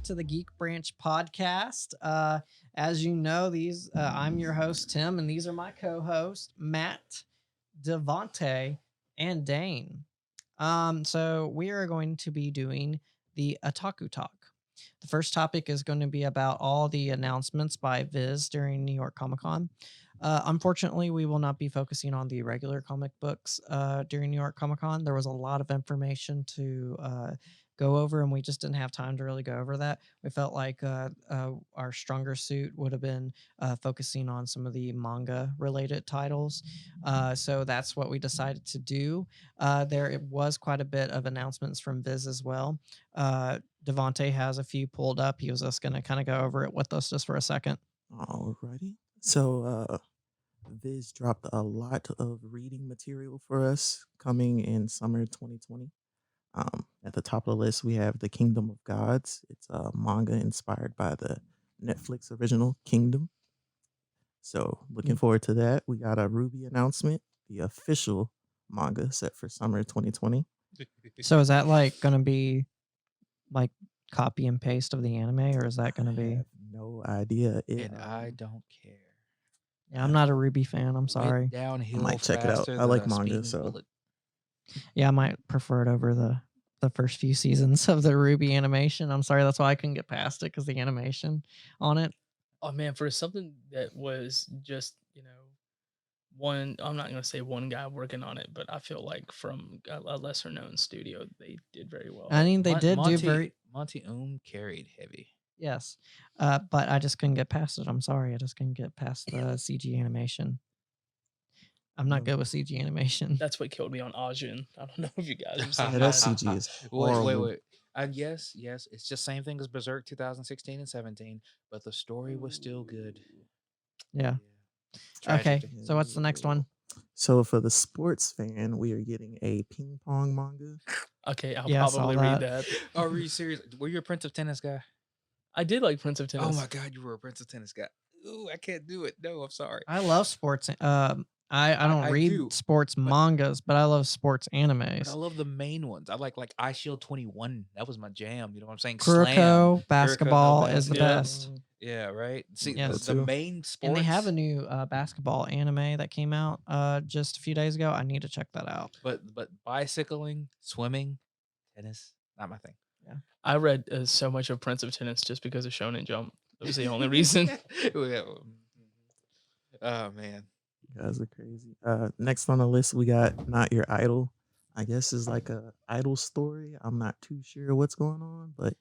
to the Geek Branch podcast. As you know, I'm your host Tim, and these are my co-hosts Matt, Devonte, and Dane. So we are going to be doing the Otaku Talk. The first topic is going to be about all the announcements by Viz during New York Comic Con. Unfortunately, we will not be focusing on the regular comic books during New York Comic Con. There was a lot of information to go over, and we just didn't have time to really go over that. We felt like our stronger suit would have been focusing on some of the manga related titles. So that's what we decided to do. It was quite a bit of announcements from Viz as well. Devonte has a few pulled up. He was just going to kind of go over it with us just for a second. Alrighty. So, Viz dropped a lot of reading material for us coming in summer 2020. At the top of the list, we have The Kingdom of Gods. It's a manga inspired by the Netflix original Kingdom. So, looking forward to that. We got a Ruby announcement, the official manga set for summer 2020. So is that like going to be like copy and paste of the anime, or is that going to I be? have no idea. And I don't care. Yeah, I'm not a Ruby fan. I'm sorry. Went downhill might check it out. faster I like than a manga, speeding so- bullet. Yeah, I might prefer it over the first few seasons of the Ruby animation. I'm sorry, that's why I couldn't get past it, because the animation on it. Oh man, for something that was just, one, I'm not going to say one guy working on it, but I feel like from a lesser known studio, they did very well. I mean, they did do very Monty carried heavy. yes, but I just couldn't get past it. I'm sorry, I just couldn't get past the CG animation. I'm not good with CG animation. That's what killed me on Ajin. I don't know if you guys have seen Yeah, that CG is horrible. Wait. Yes, it's just same thing as Berserk 2016 and 17, but the story was still good. Yeah. Tragic. Okay, so what's the next one? So for the sports fan, we are getting a ping pong manga. Okay, I'll Yeah, I saw probably read that. Are you serious? Were you a Prince of Tennis guy? I did like Prince of Tennis. Oh my God, you were a Prince of Tennis guy. Ooh, I can't do it. No, I'm sorry. I love sports. I don't I read do, sports mangas, but I love sports But animes. I love the main ones. I like Eye Shield 21. That was my jam. You know what I'm saying? Kuroko basketball no is the yeah. best. Yeah, right. See, Yeah. the main sports. And they have a new basketball anime that came out just a few days ago. I need to check that out. But bicycling, swimming, tennis, not my thing. I read so much of Prince of Tennis just because of Shonen Jump. That was the only reason. Oh man. You guys are crazy. Next on the list, we got Not Your Idol. I guess is like a idol story. I'm not too sure what's going on, but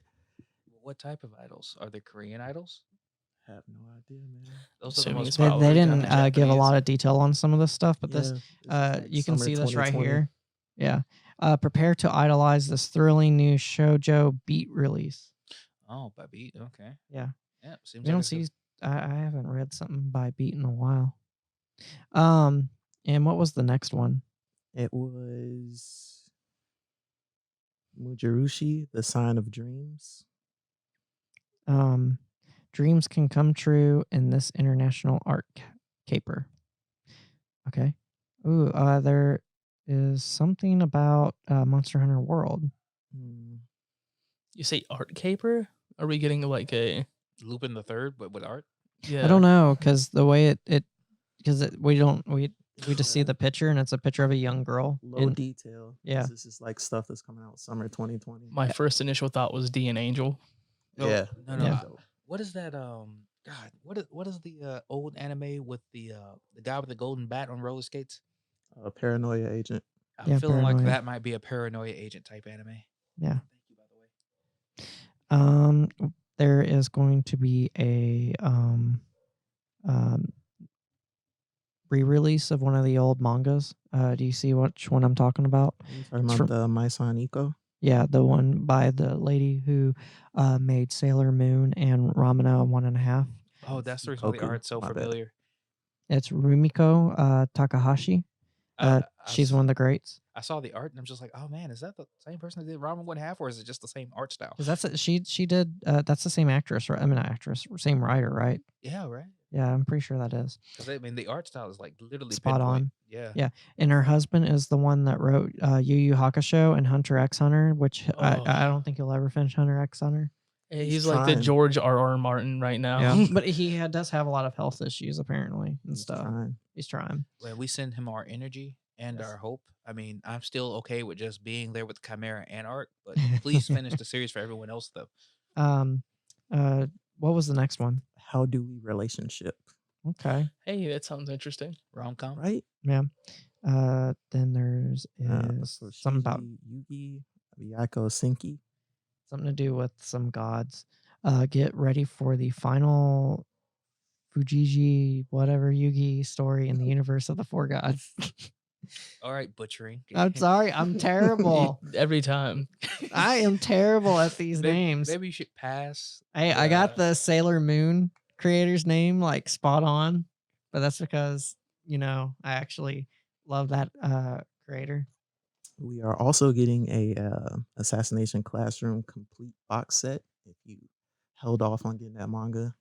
What type of idols? Are they Korean idols? I have no idea, man. Those are the Assuming most it's They probably didn't kinda give a Japanese. lot of detail on some of this stuff, but this Yeah, it's you can summer see this right 2020. here. Yeah. Prepare to idolize this thrilling new shoujo beat release. Oh, by Beat. Okay. Yeah. Yeah. Seems We don't it's good. see. I haven't read something by Beat in a while. And what was the next one? It was Mujirushi, The Sign of Dreams. Dreams can come true in this international art caper. Okay. Ooh, there is something about Monster Hunter World. Hmm. You say art caper? Are we getting like a Lupin the Third, but with art. yeah? I don't know, because the way we just see the picture, and it's a picture of a young girl. Low detail. yeah. This is like stuff that's coming out summer 2020. My first initial thought was D and Angel. No, Yeah. No. Yeah. What is that? God, what is the old anime with the guy with the golden bat on roller skates? Paranoia Agent. I'm Yeah, feeling like Paranoia. that might be a Paranoia Agent type anime. Yeah. Thank you, by the way. There is going to be a re-release of one of the old mangas. Do you see which one I'm talking about? You talking It's about from- the My Son Eco? Yeah, the one by the lady who made Sailor Moon and Ramana 1.5. Oh, that's the reason why the Goku. art's so My bad. familiar. It's Rumiko Takahashi. I She's s- one of the greats. I saw the art and I'm just like, oh man, is that the same person that did Ramen 1/2, or is it just the same art style? 'Cause she did that's the same actress, right? I mean, not actress, same writer, right? Yeah, right. Yeah, I'm pretty sure that is. Because I mean, the art style is like literally Spot pinpoint. on. Yeah. Yeah, and her husband is the one that wrote Yu Yu Hakusho and Hunter X Hunter, which I don't think you'll ever finish Hunter X Hunter. He's like the trying. George R.R. Martin right now. Yeah, but does have a lot of health issues apparently and He's stuff. trying. He's trying. When we send him our energy and Yes. our hope. I mean, I'm still okay with just being there with Chimera and Arc, but please finish the series for everyone else, though. What was the next one? How do we relationship? Okay. Hey, that sounds interesting. Rom-com? Right? Yeah. Then there's something about Yugi, Miyako Senki. something to do with some gods. Get ready for the final Fujiji whatever Yugi story in the universe of the four gods. All right, butchering. I'm sorry, I'm terrible. Every time. I am terrible at these names. Maybe you should pass. Hey, I got the Sailor Moon creator's name like spot on, but that's because I actually love that creator. We are also getting a Assassination Classroom complete box set. If you held off on getting that manga,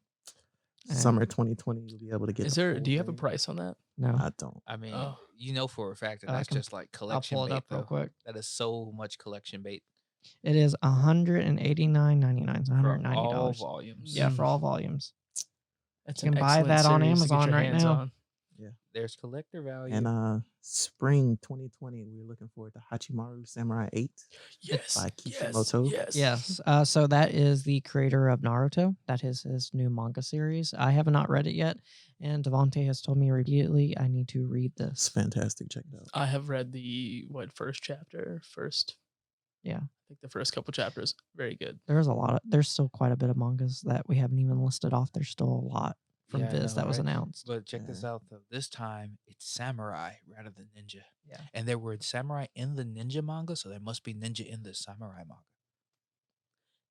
summer 2020, you'll be able to get. Is there? Do you have a price on that? No, I don't. I mean, you know for a fact that I that's can- just like collection I'll pull it bait, up real though. quick. That is so much collection bait It is $189.99. So for $190. all volumes. Yeah, for all volumes. That's You can an buy excellent that on series to get Amazon your right hands now. on. There's collector value. And spring 2020, we're looking forward to Hachimaru Samurai 8 by Kishimoto. Yes. So that is the creator of Naruto. That is his new manga series. I have not read it yet, and Devontae has told me repeatedly I need to read It's this. fantastic. Check it out. I have read the first chapter. Yeah. I think the first couple chapters very good. There's still quite a bit of mangas that we haven't even listed off. There's still a lot from Yeah, I Viz know, that was right? announced. But check this out, though. This time, it's samurai rather than ninja. Yeah. And there were samurai in the ninja manga, so there must be ninja in the samurai manga.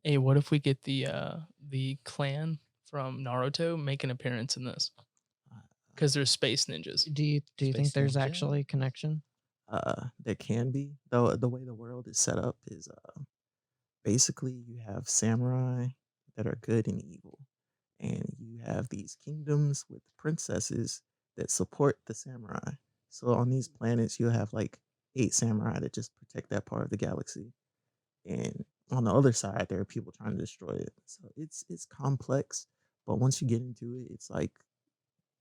Hey, what if we get the clan from Naruto make an appearance in this? Because there's space ninjas. Do you think Space there's Ninja? actually connection? There can be, though. The way the world is set up is basically you have samurai that are good and evil, and you have these kingdoms with princesses that support the samurai. So on these planets, you'll have like 8 samurai that just protect that part of the galaxy, and on the other side, there are people trying to destroy it. So it's complex, but once you get into it, it's like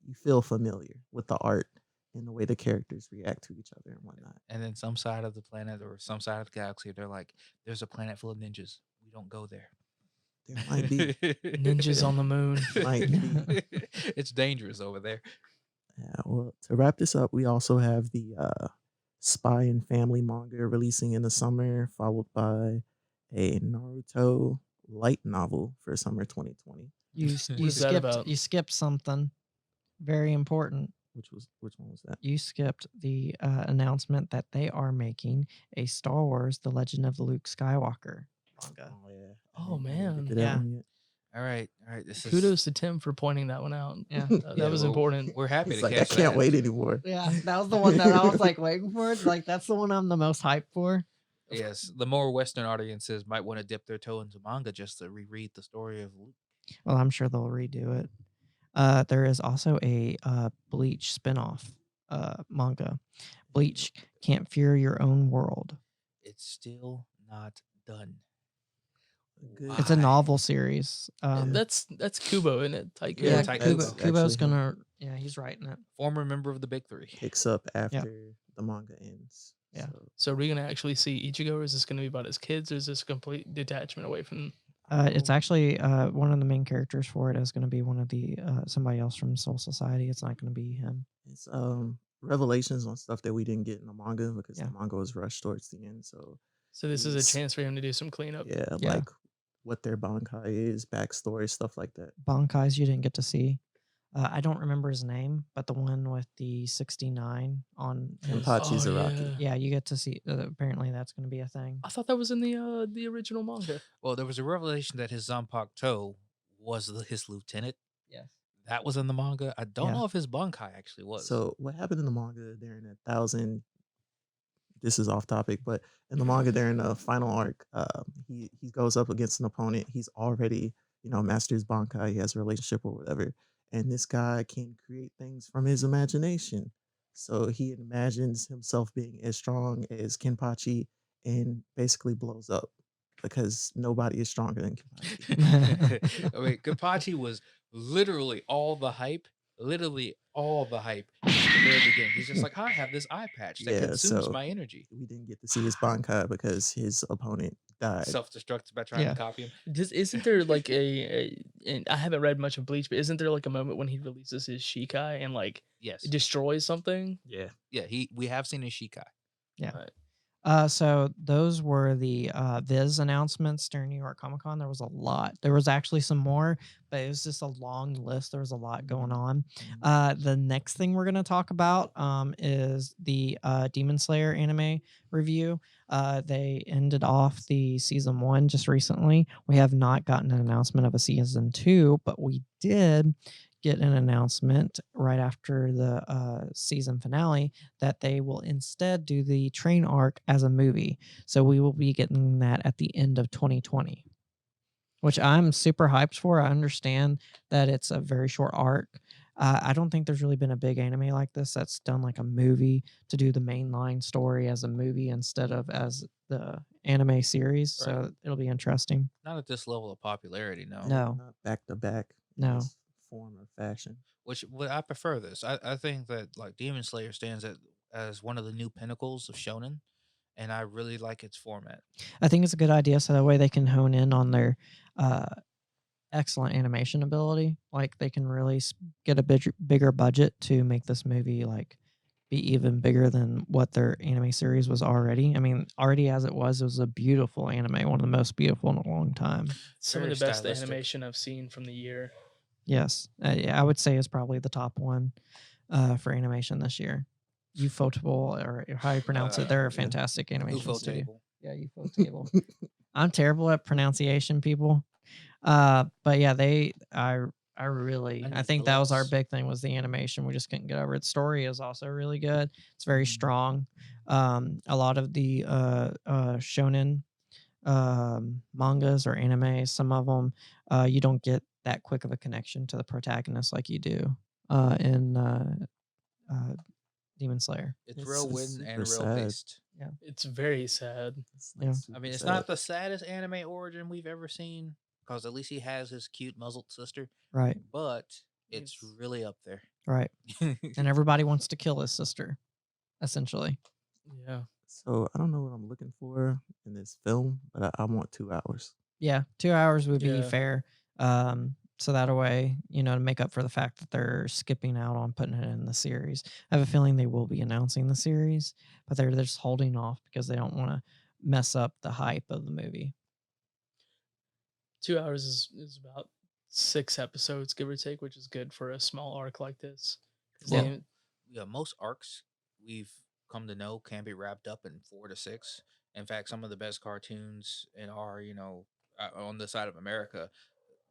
you feel familiar with the art and the way the characters react to each other and whatnot. And then some side of the planet or some side of the galaxy, they're like, there's a planet full of ninjas. We don't go there. There might be. Ninjas on the moon. Might be. It's dangerous over there. Yeah, well, to wrap this up, we also have the Spy and Family manga releasing in the summer, followed by a Naruto light novel for summer 2020. You skipped something very important. Which one was that? You skipped the announcement that they are making a Star Wars: The Legend of Luke Skywalker manga. Oh yeah. Oh, I didn't man. get to that Yeah. one yet. All right. This is Kudos to Tim for pointing that one out. Yeah. That was well, important. We're happy It's to like I catch can't that. wait anymore. Yeah, that was the one that I was like waiting for. Like that's the one I'm the most hyped for. Yes, the more Western audiences might want to dip their toe into manga just to reread the story of Luke. Well, I'm sure they'll redo it. There is also a Bleach spinoff manga. Bleach Can't Fear Your Own World. It's still not done. Good. It's a Why? novel series. That's Kubo, isn't it? Taiko? Yeah, yeah, Taiko. that's Kubo's actually gonna. Yeah, he's writing it. Former member of the Big Three. Picks up after the manga ends. Yeah. So So are we gonna actually see Ichigo, or is this gonna be about his kids, or is this a complete detachment away from? It's actually one of the main characters for it is going to be one of the somebody else from Soul Society. It's not going to be him. it's revelations on stuff that we didn't get in the manga because Yeah. the manga was rushed towards the end. So So this is a Yes. chance for him to do some cleanup. yeah, Yeah. like what their Bankai is, backstory, stuff like that. Bankai's you didn't get to see. I don't remember his name, but the one with the 69 on his, Kenpachi Oh, Zaraki. yeah, you get to see. Apparently, that's going to be a thing. I thought that was in the original manga. Well, there was a revelation that his Zanpakuto was his lieutenant. Yes. That was in the manga. I don't Yeah. know if his Bankai actually was. So what happened in the manga during 1,000? This is off topic, but in the manga during the final arc, he goes up against an opponent. He's already masters Bankai. He has a relationship or whatever, and this guy can create things from his imagination. So he imagines himself being as strong as Kenpachi and basically blows up. because nobody is stronger than I mean, Kapachi was literally all the hype since the very beginning. He's just like, I have this eye patch that Yeah, consumes so my energy. we didn't get to see his Bankai because his opponent died. Self-destructs by trying to Yeah. copy him. Just isn't there like and I haven't read much of Bleach, but isn't there like a moment when he releases his Shikai and like Yes. it destroys something? Yeah. Yeah, we have seen his Shikai. Yeah. Right. So those were the Viz announcements during New York Comic Con. There was a lot. There was actually some more, but it was just a long list. There was a lot going on. The next thing we're going to talk about is the Demon Slayer anime review. They ended off the season 1 just recently. We have not gotten an announcement of a season 2, but we did get an announcement right after the season finale that they will instead do the train arc as a movie. So we will be getting that at the end of 2020, which I'm super hyped for. I understand that it's a very short arc. I don't think there's really been a big anime like this that's done like a movie to do the mainline story as a movie instead of as the anime series. Right. So it'll be interesting. Not at this level of popularity, no. No. Not back to back. in No. this form or fashion. Which I prefer this. I think that like Demon Slayer stands as one of the new pinnacles of shonen, and I really like its format. I think it's a good idea so that way they can hone in on their uh, excellent animation ability. Like they can really get a bigger budget to make this movie like be even bigger than what their anime series was already. I mean, already as it was a beautiful anime, one of the most beautiful in a long time. Some Very of the best stylistic. animation I've seen from the year. Yes, I would say is probably the top one for animation this year. Ufotable or how you pronounce it, they're a yeah. fantastic animation UFO studio. table. Yeah, Ufotable. I'm terrible at pronunciation, people. But yeah, I really I think that was our Nonetheless. big thing was the animation. We just couldn't get over it. Story is also really good. It's very strong. A lot of the shonen mangas or anime, some of them you don't get that quick of a connection to the protagonist like you do in Demon Slayer. It's real written super and real sad. paced. It's very sad. It's Yeah. super I mean, it's sad. not the saddest anime origin we've ever seen, because at least he has his cute muzzled sister, Right, but it's It's- really up there. right. And everybody wants to kill his sister, essentially. Yeah. So I don't know what I'm looking for in this film, but I want 2 hours. Yeah, 2 hours would be Yeah. fair. So that way, to make up for the fact that they're skipping out on putting it in the series. I have a feeling they will be announcing the series, but they're just holding off because they don't want to mess up the hype of the movie. 2 hours is about 6 episodes, give or take, which is good for a small arc like this. 'Cause Yeah. they- Yeah, most arcs we've come to know can be wrapped up in 4 to 6. In fact, some of the best cartoons in our, on the side of America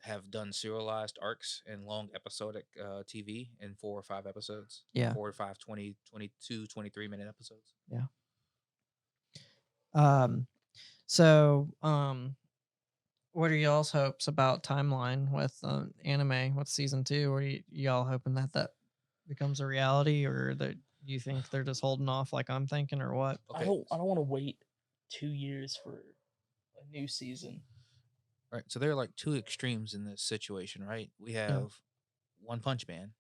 have done serialized arcs and long episodic TV in 4 or 5 episodes. Yeah. 4 to 5, 20, 22, 23-minute episodes. Um, so what are y'all's hopes about timeline with anime with season 2? Are y'all hoping that becomes a reality, or that you think they're just holding off like I'm thinking, or what? I don't want to wait 2 years for a new season. Right. So there are like two extremes in this situation, right? We have One Punch Man,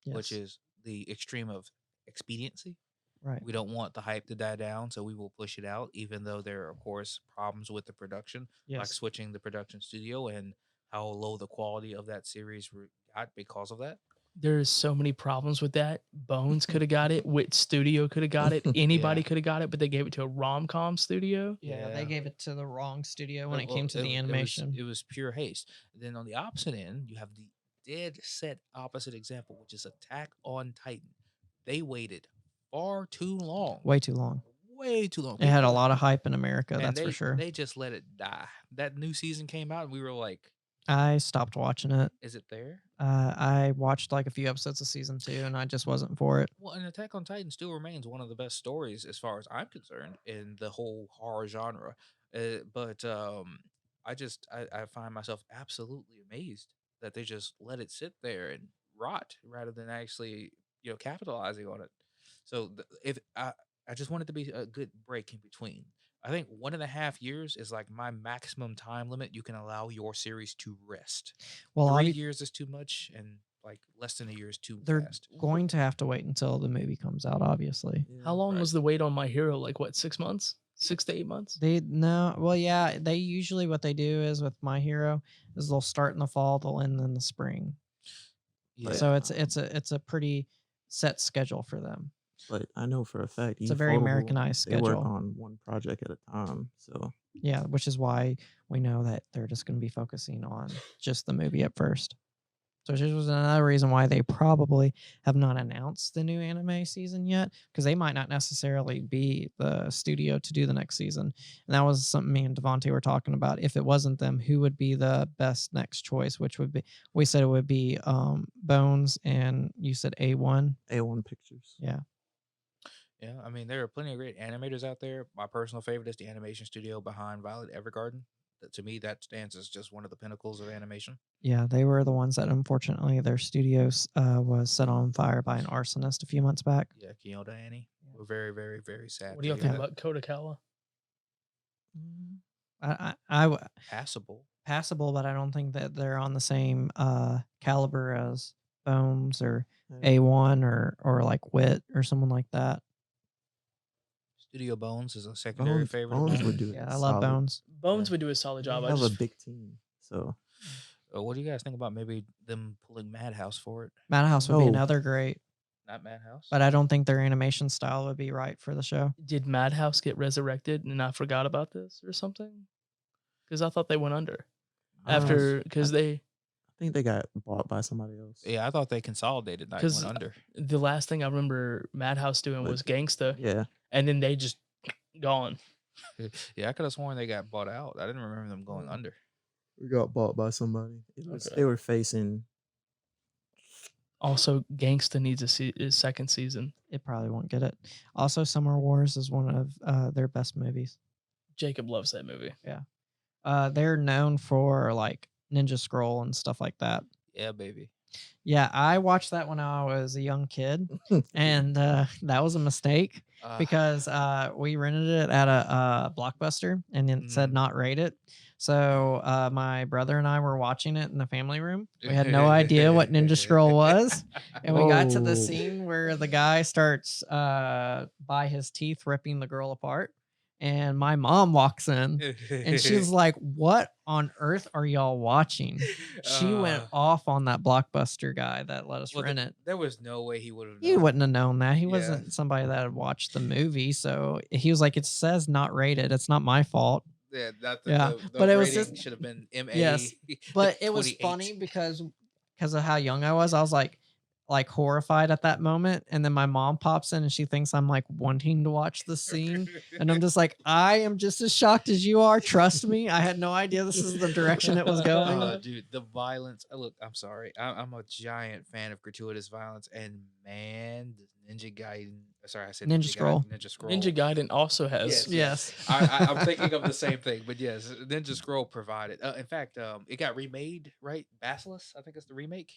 which Yes. is the extreme of expediency. Right. We don't want the hype to die down, so we will push it out, even though there are, of course, problems with the production, like Yes. switching the production studio and how low the quality of that series got because of that. There's so many problems with that. Bones could have got it. Wit Studio could have got it. Anybody Yeah. could have got it, but they gave it to a rom-com studio. Yeah, Yeah. they gave it to the wrong studio when it Well, came to the animation. It was pure haste. Then on the opposite end, you have the dead set opposite example, which is Attack on Titan. They waited far too long. Way too long. Way too long. It had a People- lot of hype in America, and that's they, for sure. They just let it die. That new season came out, and we were like, I stopped watching it. "Is it there?" I watched like a few episodes of season 2, and I just wasn't for it. Well, and Attack on Titan still remains one of the best stories, as far as I'm concerned, in the whole horror genre. But I find myself absolutely amazed that they just let it sit there and rot rather than actually capitalizing on it. So if I just want it to be a good break in between. I think 1.5 years is like my maximum time limit you can allow your series to rest. Well, 3 years is too much, and like less than a year is too they're fast. going to have to wait until the movie comes out, obviously. How Yeah. long Right. was the wait on My Hero? Like what, 6 months? 6 to 8 months? They no, well, yeah, they usually what they do is with My Hero is they'll start in the fall, they'll end in the spring. Yeah. So it's a pretty set schedule for them. But I know for a fact, It's a very Americanized they work schedule. on one project at a time. So Yeah, which is why we know that they're just going to be focusing on just the movie at first. So this was another reason why they probably have not announced the new anime season yet, because they might not necessarily be the studio to do the next season. And that was something me and Devontae were talking about. If it wasn't them, who would be the best next choice? Which would be, we said it would be Bones, and you said A1. A1 Pictures. Yeah. Yeah, I mean, there are plenty of great animators out there. My personal favorite is the animation studio behind Violet Evergarden. To me, that stands as just one of the pinnacles of animation. Yeah, they were the ones that unfortunately their studios was set on fire by an arsonist a few months back. Yeah, Kyoto Annie. We're very, very, very sad. What do y'all to think hear that. about Kodakawa? Passable? Passable, but I don't think that they're on the same caliber as Bones or Yeah. A1 or like Wit or someone like that. Studio Bones is a secondary favorite of Bones mine. would do it. Yeah, I love solid. Bones. Bones Yeah. would do a solid They job. I have a just big team. So What do you guys think about maybe them pulling Madhouse for it? Madhouse would be No. another great, Not Madhouse? but I don't think their animation style would be right for the show. did Madhouse get resurrected and I forgot about this or something? Because I thought they went under after because I think they got bought by somebody else. Yeah, I thought they consolidated, not 'Cause- went under. the last thing I remember Madhouse doing But- was Gangsta, Yeah. and then they just gone. Yeah, I could have sworn they got bought out. I didn't remember them going under. We got bought by somebody. Okay. They were facing. Also, Gangsta needs a second season. It probably won't get it. Also, Summer Wars is one of their best movies. Jacob loves that movie. They're known for like Ninja Scroll and stuff like that. Yeah, baby. Yeah, I watched that when I was a young kid, and that was a mistake because we rented it at a Blockbuster, and it said not rated. So my brother and I were watching it in the family room. We had no idea what Ninja Scroll was, and we got to the Oh. scene where the guy starts by his teeth ripping the girl apart, and my mom walks in. And she's like, "What on earth are y'all watching?" She went off on that Blockbuster guy that let us Well, rent it. There was no way he would have. He wouldn't have known that. He Yeah. wasn't somebody that had watched the movie. So he was like, "It says not rated. It's not my fault." Yeah, Yeah, the but it was rating just- should have been MA. Yes, But it was 28. funny because of how young I was. I was like horrified at that moment. And then my mom pops in and she thinks I'm like wanting to watch the scene. And I'm just like, I am just as shocked as you are. Trust me. I had no idea this is the direction it was going. Oh, dude, the violence. Look, I'm sorry. I'm a giant fan of gratuitous violence, and man, the Ninja Gaiden. Sorry, I said Ninja Scroll. Ninja Scroll. Ninja Gaiden also has. Yes. I'm thinking of the same thing, but yes, Ninja Scroll provided. In fact, it got remade, right? Basilisk, I think it's the remake.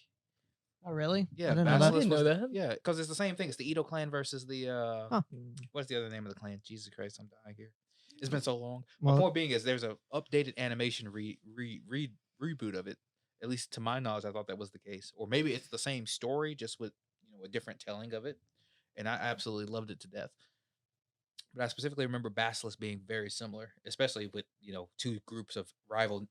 Oh, really? Yeah, I didn't know I that. Basilisk didn't was know the- that. Yeah, because it's the same thing. It's the Edo clan versus the Mm. what's the other name of the clan? Jesus Christ, I'm dying here. It's been so long. Well- My point being is there's a updated animation reboot of it. At least to my knowledge, I thought that was the case. Or maybe it's the same story, just with a different telling of it. And I absolutely loved it to death. But I specifically remember Basilisk being very similar, especially with two groups of rival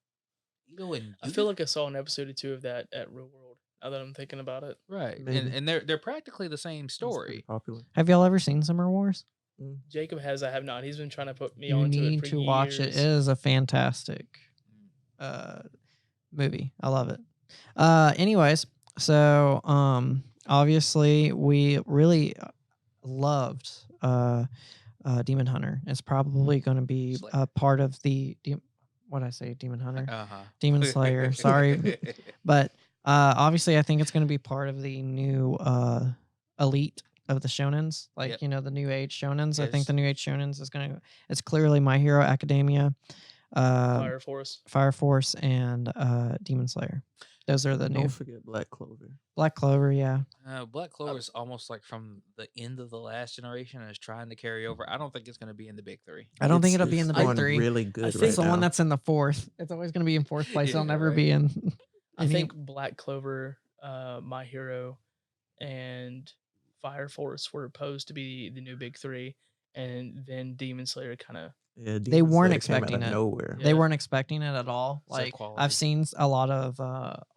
Edo and I feel like I saw an episode or two of that at Real World. Now that I'm thinking about it, right, Maybe. and they're practically the same It's pretty story. popular. Have y'all ever seen Summer Wars? Jacob has. I have not. He's been trying to put me You onto it need for to watch it. It years. is a fantastic movie. I love it. Anyways, so obviously we really loved Demon Hunter. It's probably going to be Slayer. a part of the what I say, Demon Hunter, Uh-huh. Demon Slayer. Sorry, but obviously I think it's going to be part of the new elite of the shonens, like Yep. the new age shonens. I think Yes. the new age shonens is going to. It's clearly My Hero Academia. Fire Force. Fire Force, and Demon Slayer. Those are the new. Don't forget Black Clover. Black Clover, yeah. Black Clover is almost like from the end of the last generation and is trying to carry over. I don't think it's going to be in the big three. I don't think It's- it'll be in the it's big going three. really good think right It's the now. one that's in the fourth. It's always going to be in fourth place. It'll Yeah, never right. be in. I any- think Black Clover, My Hero, and Fire Force were supposed to be the new big three, and then Demon Slayer kind of. Yeah, They Demon weren't Slayer came out expecting of it. nowhere. They Yeah. weren't expecting it at all. Except Like quality. I've seen a lot of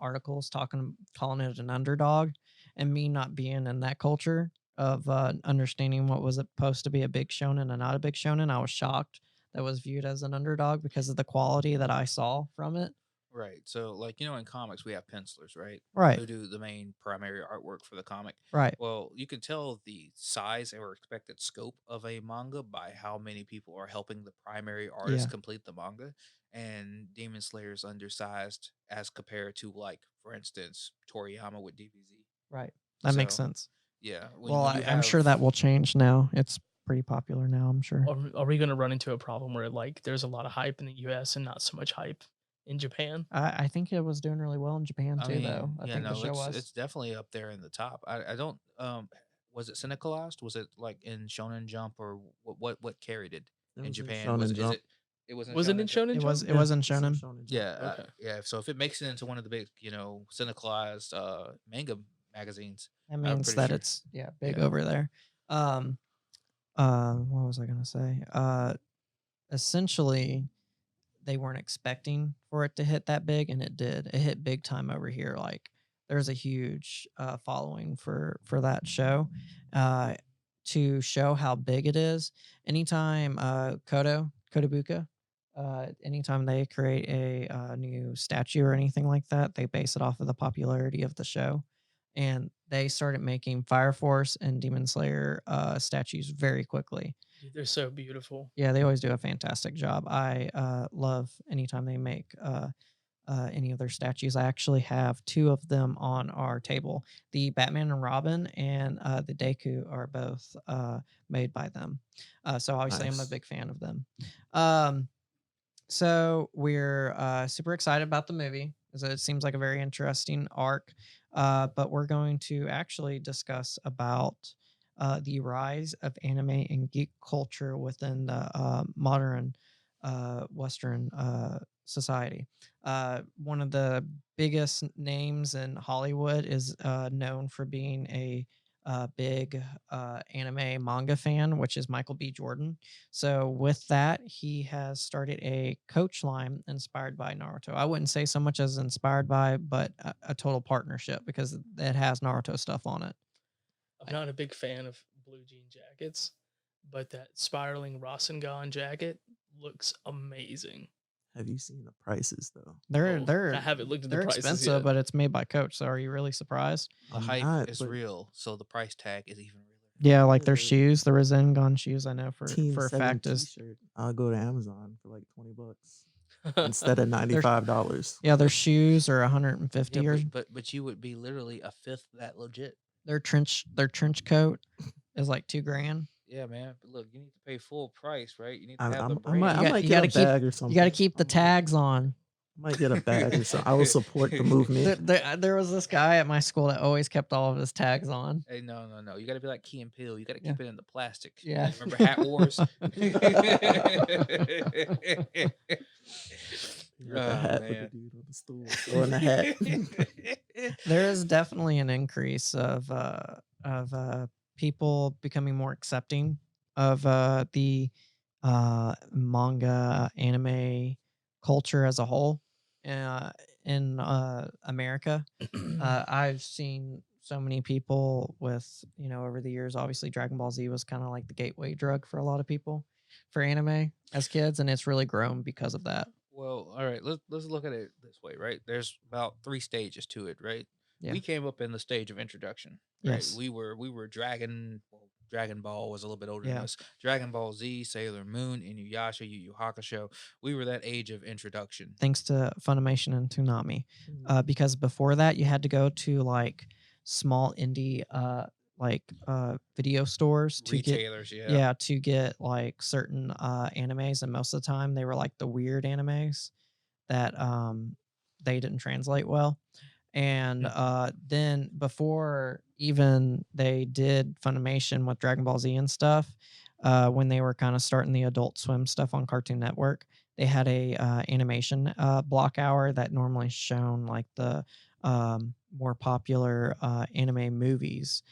articles calling it an underdog, and me not being in that culture of understanding what was supposed to be a big shonen and not a big shonen, I was shocked that was viewed as an underdog because of the quality that I saw from it. Right. So, like, in comics, we have pencilers, right? Right. Who do the main primary artwork for the comic. Right. Well, you can tell the size or expected scope of a manga by how many people are helping the primary artist Yeah. complete the manga. And Demon Slayer is undersized as compared to, like, for instance, Toriyama with DBZ. Right. That makes So, sense. Yeah. Well, I'm sure that will change now. It's pretty popular now, I'm sure. Are we going to run into a problem where like there's a lot of hype in the U.S. and not so much hype in Japan? I think it was doing really well in Japan I too, mean, though. I think the show was. it's definitely up there in the top. I don't was it syndicalized? Was it like in Shonen Jump or what carried it It in was in Japan? Shonen Was it, is Jump. it it was in Was it in Jump? Shonen It was. Jump? It was in It's in shonen. Shonen Jump. Yeah, Okay. yeah. So if it makes it into one of the big, syndicalized manga magazines, That I'm means pretty that sure. it's big Yeah. over there. What was I gonna say? Essentially, they weren't expecting for it to hit that big, and it did. It hit big time over here. Like there's a huge following for that show. To show how big it is, anytime Kotobuka, anytime they create a new statue or anything like that, they base it off of the popularity of the show. And they started making Fire Force and Demon Slayer statues very quickly. Dude, they're so beautiful. Yeah, they always do a fantastic job. I love anytime they make any of their statues. I actually have two of them on our table. The Batman and Robin and the Deku are both made by them. So obviously I'm a Nice. big fan of them. So we're super excited about the movie. It seems like a very interesting arc. But we're going to actually discuss about the rise of anime and geek culture within the modern Western society. One of the biggest names in Hollywood is known for being a big anime manga fan, which is Michael B. Jordan. So with that, he has started a coach line inspired by Naruto. I wouldn't say so much as inspired by, but a total partnership because it has Naruto stuff on it. I'm not a big fan of blue jean jackets, but that spiraling Rasengan jacket looks amazing. Have you seen the prices though? They're I haven't looked at the they're prices expensive, yet. but it's made by Coach. So are you really surprised? The I'm hype not, is but real, so the price tag is even realer. Yeah, like their Yeah. shoes, the Rasengan shoes. I know Team for a 7 fact is t-shirt. I'll go to Amazon for like $20 instead of $95. yeah, their shoes are 150 Yeah, or but you would be literally a fifth that legit. their trench coat is like $2,000. Yeah, man. But look, you need to pay full price, right? You need to I, have the I'm- I brand. might, I You might gotta get a bag or something. You got to keep the I might- tags on. Might get a bag or something. I will support the movement. There was this guy at my school that always kept all of his tags on. Hey, no. You got to be like Key and Peele. You got to Yeah. keep it in the plastic. Yeah. Remember Hat Wars? You got the hat with the man. dude on the stool throwing the hat. There is definitely an increase of people becoming more accepting of the manga anime culture as a whole in America. I've seen so many people with, over the years, obviously Dragon Ball Z was kind of like the gateway drug for a lot of people for anime as kids, and it's really grown because of that. Well, all right. Let's look at it this way, right? There's about 3 stages to it, right? Yeah. We came up in the stage of introduction. Right? Yes. We were Dragon Ball was a little bit older Yeah. than us. Dragon Ball Z, Sailor Moon, Inuyasha, Yu Yu Hakusho. We were that age of introduction. Thanks to Funimation and Toonami. Because before that, you had to go to like small indie like video stores to get Retailers, yeah. to get like certain animes, and most of the time they were like the weird animes that they didn't translate well. And then before even they did Funimation with Dragon Ball Z and stuff, when they were kind of starting the Adult Swim stuff on Cartoon Network, they had a animation block hour that normally shown like the more popular anime movies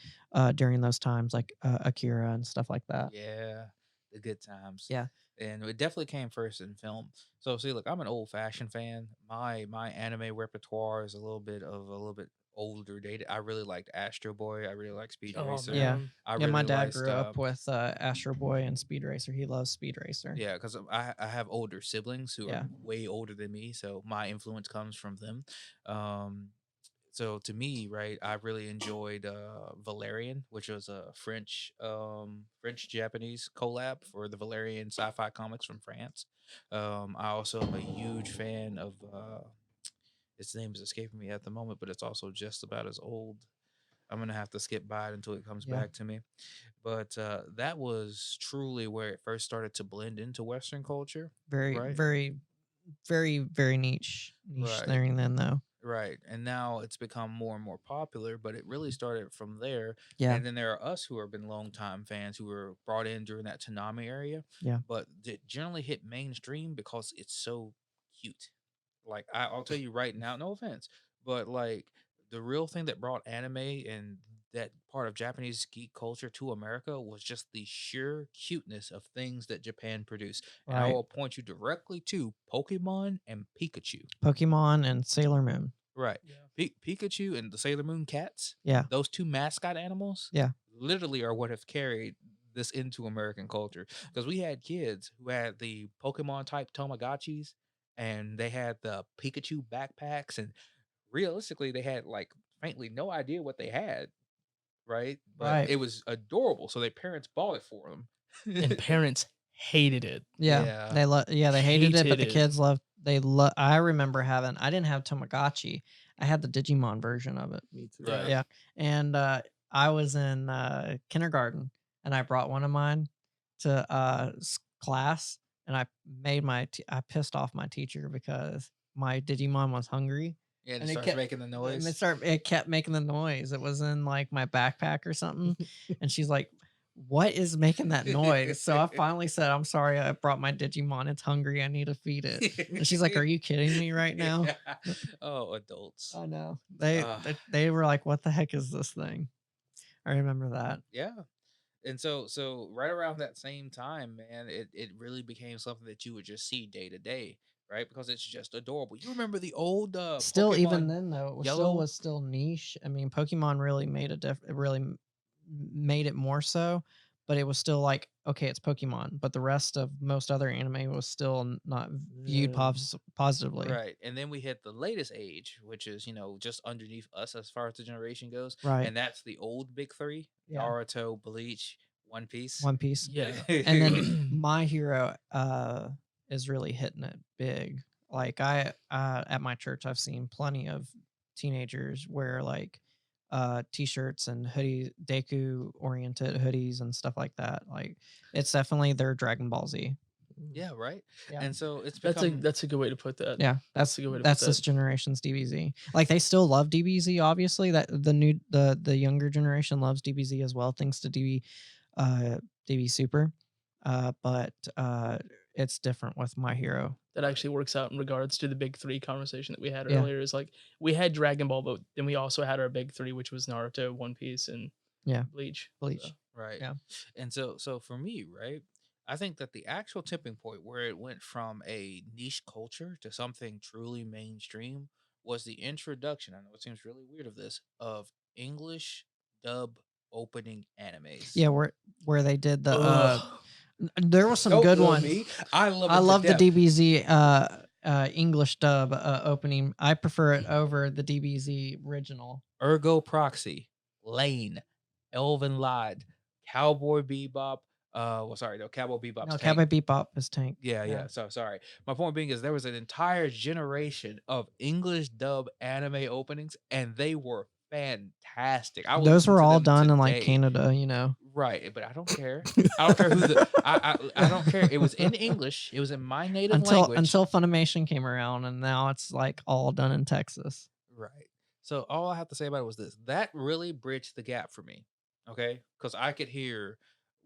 during those times, like Akira and stuff like that. Yeah, the good times. Yeah, And it definitely came first in film. So see, look, I'm an old fashioned fan. My anime repertoire is a little bit older dated. I really liked Astro Boy. I really like Speed Oh Racer. yeah, man. I yeah. My really dad liked grew up with Astro Boy and Speed Racer. He loves Speed Racer. yeah, because I have older siblings who are Yeah, way older than me, so my influence comes from them. Um, so to me, right, I really enjoyed Valerian, which was a French Japanese collab for the Valerian sci-fi comics from France. I also am a huge fan of its name is escaping me at the moment, but it's also just about as old. I'm gonna have to skip by it until it comes yeah. back to me. But that was truly where it first started to blend into Western culture, Very, right? very, very niche Right. thing then though. Right. And now it's become more and more popular, but it really started from there. Yeah, And then there are us who have been longtime fans who were brought in during that Tanami area, yeah, but it generally hit mainstream because it's so cute. Like I'll tell you right now, no offense, but like the real thing that brought anime and that part of Japanese geek culture to America was just the sheer cuteness of things that Japan produced. And I right. will point you directly to Pokemon and Pikachu. Pokemon and Sailor Moon. Right. Yeah. Pikachu and the Sailor Moon cats, Yeah, those two mascot animals, yeah, literally are what have carried this into American culture. Because we had kids who had the Pokemon type Tamagotchis and they had the Pikachu backpacks, and realistically, they had like frankly no idea what they had, right? But right. it was adorable. So their parents bought it for them. And parents hated it. Yeah, Yeah. they hated it, but Hated the it. kids loved. They love. I remember having. I didn't have Tamagotchi. I had the Digimon version of it. Me too. Right. Yeah, and I was in kindergarten, and I brought one of mine to class, and I made I pissed off my teacher because my Digimon was hungry, Yeah, and it and starts making the noise. it kept making the noise. It was in like my backpack or something, and she's like, "What is making that noise?" So I finally said, "I'm sorry, I brought my Digimon. It's hungry. I need to feed it." And she's like, "Are you kidding me right now?" Oh, adults. I know. Uh, They were like, "What the heck is this thing?" I remember that. yeah. And so right around that same time, man, it really became something that you would just see day to day, right? Because it's just adorable. You remember the old Still, even Pokemon then though, it Yellow? was still niche. I mean, Pokemon really made it really made it more so, but it was still like, okay, it's Pokemon, but the rest of most other anime was still not viewed Yeah. positively. Right. And then we hit the latest age, which is, just underneath us as far as the generation goes. Right. And that's the old big three: Yeah. Naruto, Bleach, One Piece. One Piece. Yeah. And then My Hero is really hitting it big. Like I at my church I've seen plenty of teenagers wear like t-shirts and hoodie Deku oriented hoodies and stuff like that. Like it's definitely their Dragon Ball Z. Mm. Yeah, right. Yeah. And so it's That's a become that's a good way to put that. Yeah, That's a good way to put that's this that. generation's DBZ. Like they still love DBZ obviously. That the younger generation loves DBZ as well thanks to DB Super. But it's different with My Hero. That actually works out in regards to the big three conversation that we had Yeah. earlier. Is like we had Dragon Ball, but then we also had our big three, which was Naruto, One Piece, and Yeah. Bleach. Bleach. So, right. Yeah. And so for me, right, I think that the actual tipping point where it went from a niche culture to something truly mainstream was the introduction. I know it seems really weird of this of English dub opening animes. Yeah, where they did the ugh. there was some Don't good love ones. me. I love it I to love the death. DBZ English dub opening. I prefer it over the DBZ original. Ergo Proxy, Lane, Elvin Lied, Cowboy Bebop. Well, sorry, no, Cowboy Bebop's No, Tank. Cowboy Bebop is Tank. Yeah. So sorry. My point being is there was an entire generation of English dub anime openings, and they were fantastic. I will Those listen were to all them done in like today. Canada, you know. Right, but I don't care. I don't care who the I don't care. It was in English. It was in my native language. Until Funimation came around, and now it's like all done in Texas. Right. So all I have to say about it was this. That really bridged the gap for me. Okay? Cuz I could hear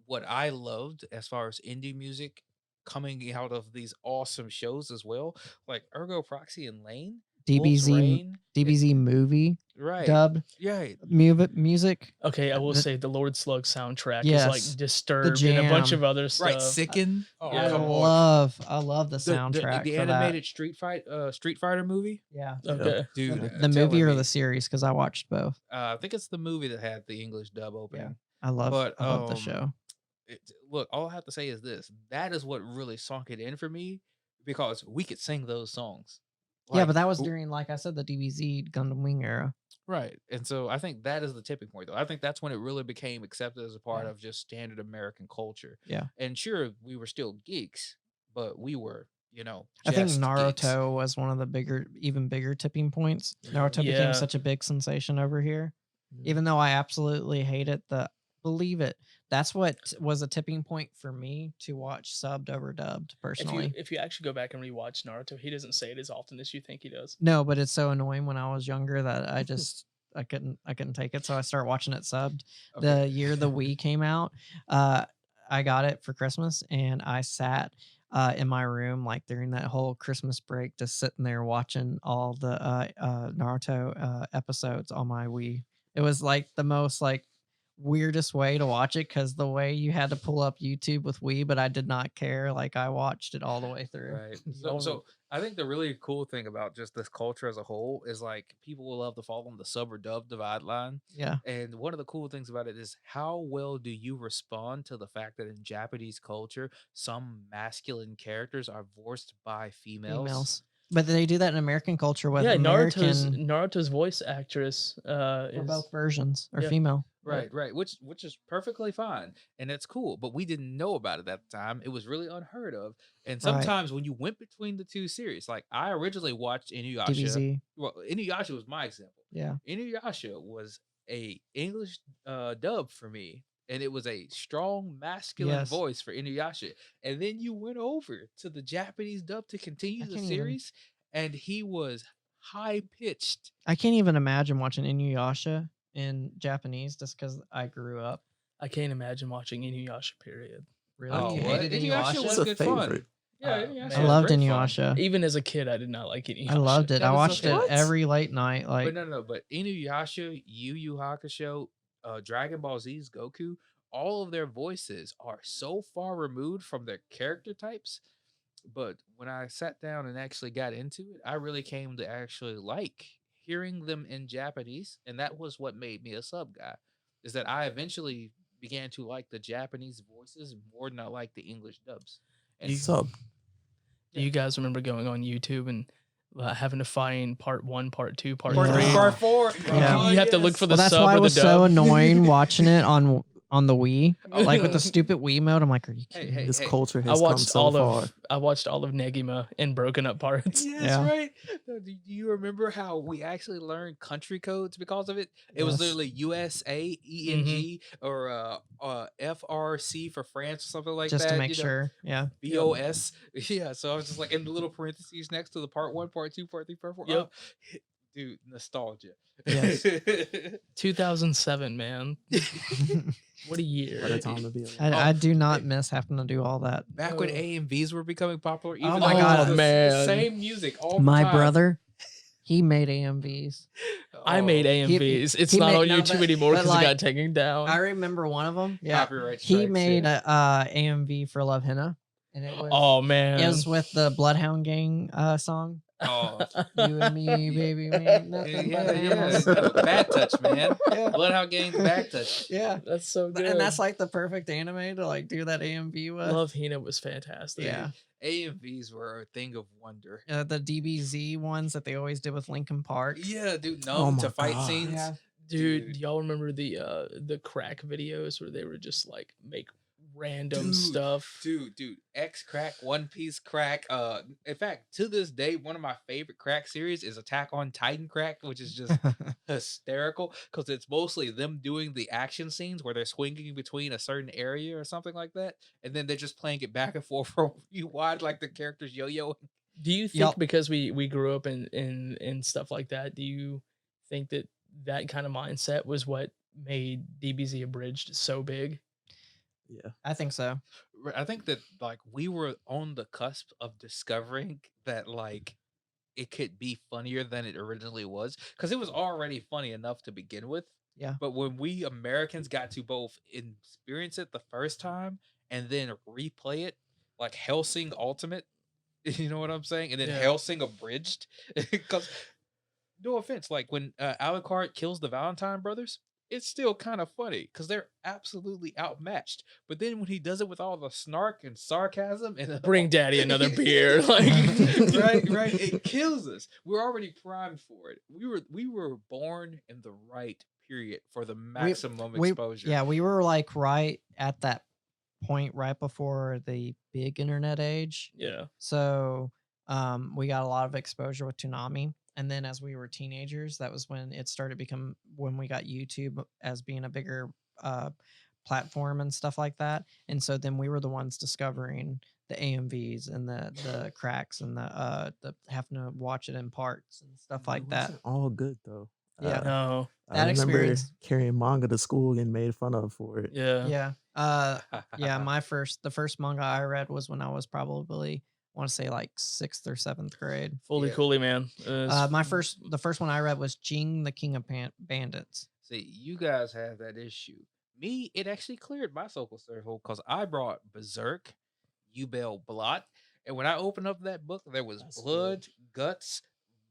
what I loved as far as indie music coming out of these awesome shows as well, like Ergo Proxy and Lane, Wolf's Rain. DBZ movie Right. dubbed Yeah. music. Okay, I will The- say the Lord Slug soundtrack is Yes, like the Disturbed and a bunch jam. of other Right. stuff. Sicken. Oh, Yeah. come on. I love the soundtrack The for animated Street Fighter movie. that. Yeah, Okay. Dude, the movie or telling the me. series, because I watched both. I think it's the movie that had the English dub opening. I love the But show. look, all I have to say is this: that is what really sunk it in for me, because we could sing those songs. Yeah, Like, but that was during, like I said, the DBZ Gundam Wing era. right. And so I think that is the tipping point, though. I think that's when it really became accepted as a part Yeah. of just standard American culture. Yeah. And sure, we were still geeks, but we were, I think just Naruto geeks. was one of the even bigger tipping points. Naruto Yeah. became such a big sensation over here. Even though I absolutely hate it, believe it, that's what was a tipping point for me to watch subbed over dubbed personally. If you actually go back and rewatch Naruto, he doesn't say it as often as you think he does. No, but it's so annoying when I was younger that I just I couldn't take it, so I started watching it subbed. Okay. The year the Wii came out, I got it for Christmas, and I sat in my room like during that whole Christmas break, just sitting there watching all the Naruto episodes on my Wii. It was like the most like weirdest way to watch it, because the way you had to pull up YouTube with Wii, but I did not care. Like I watched it all the way through. Right. So I think the really cool thing about just this culture as a whole is like people will love to fall on the sub or dub divide line. Yeah. And one of the cool things about it is how well do you respond to the fact that in Japanese culture, some masculine characters are voiced by females. But they do that in American culture with Yeah, American Naruto's voice actress for is both versions are yeah. female. Right, which is perfectly fine, and that's cool. But we didn't know about it at the time. It was really unheard of. And sometimes when you went between the two series, like I originally watched Inuyasha. DBZ. Well, Inuyasha was my example. Yeah. Inuyasha was a English dub for me, and it was a strong masculine voice for Inuyasha. And then you went over to the Japanese dub to continue the series, and he was high pitched. I can't even imagine watching Inuyasha in Japanese just because I grew up. I can't imagine watching Inuyasha. Period. Really? Oh, You what? hated Inuyasha Inuyasha? was It's a good favorite. fun. Yeah, Inuyasha I was loved great fun. Inuyasha. Even as a kid, I did not like Inuyasha. I loved it. That I is watched okay. it every late night. Like, But Inuyasha, Yu Yu Hakusho, Dragon Ball Z's Goku, all of their voices are so far removed from their character types. But when I sat down and actually got into it, I really came to actually like hearing them in Japanese, and that was what made me a sub guy. Is that I eventually began to like the Japanese voices more than I like the English dubs. And Sub. Do you guys remember going on YouTube and having to find part 1, part 2, part Part 3? three, part 4. Yeah. You have to look for the well, that's sub why or it the was dub. so annoying watching it on the Wii, like with the stupid Wii mode. I'm like, are you kidding? Hey, This hey, culture I has come watched so all far. of I watched all of Negima in broken up parts. Yeah, Yeah. that's right. No, do you remember how we actually learned country codes because of it? It was Yes. literally USA, ENG, or FRC for France or something like Just that. to make sure. Yeah. BOS. Yeah, so I was just like in the little parentheses next to the part 1, part 2, part 3, part 4. Yep. Oh, dude, nostalgia. Yes. 2007, man. What a year. What a time to be alive. I do not miss having to do all that. Back when AMVs were becoming popular, even Oh though my it God. was the Man. same music all the My time. brother, he made AMVs. I made AMVs. It's he not made- on no, YouTube but- anymore but because like, it got taken down. I remember one of them. Yeah. Copyright He strikes, made yeah. a AMV for Love Henna, and it was Oh man. it was with the Bloodhound Gang song. Oh, You and me, baby, we ain't nothing but animals. Bad touch, man. Yeah. Bloodhound Gang, back touch. Yeah. That's so good. And that's like the perfect anime to like do that AMV with. Love Hina was fantastic. Yeah. AMVs were a thing of wonder. The DBZ ones that they always did with Linkin Park. Yeah, dude, Oh numb my to fight God. scenes. Yeah. Dude, y'all remember the crack videos where they were just like make random stuff. Dude, X crack, One Piece crack. In fact, to this day, one of my favorite crack series is Attack on Titan crack, which is just hysterical because it's mostly them doing the action scenes where they're swinging between a certain area or something like that, and then they're just playing it back and forth for you watch like the characters yo-yo. Do you think Yup. because we grew up in stuff like that, do you think that that kind of mindset was what made DBZ Abridged so big? Yeah. I think so. I think that like we were on the cusp of discovering that like it could be funnier than it originally was because it was already funny enough to begin with. Yeah. But when we Americans got to both experience it the first time and then replay it, like Hellsing Ultimate, you know what I'm saying? And then Yeah. Hellsing Abridged, because no offense, like when Alucard kills the Valentine brothers, it's still kind of funny because they're absolutely outmatched. But then when he does it with all the snark and sarcasm and Bring daddy another beer. Like right, it kills us. We're already primed for it. We were born in the right period for the maximum exposure. Yeah, we were like right at that point right before the big internet age. Yeah. So we got a lot of exposure with Toonami. And then as we were teenagers, that was when it started when we got YouTube as being a bigger platform and stuff like that. And so then we were the ones discovering the AMVs and the cracks and the having to watch it in parts and stuff like It that. wasn't all good though. Yeah. No. I That remember experience- carrying manga to school and made fun of for it. Yeah. Yeah. Yeah, the first manga I read was when I was probably, I want to say like 6th or 7th grade. Fully Yeah. Cooley, man. The first one I read was Jing the King of Bandits. See, you guys have that issue. Me, it actually cleared my social circle because I brought Berserk, Ubel Blot, and when I opened up that book, there was That's blood, guts,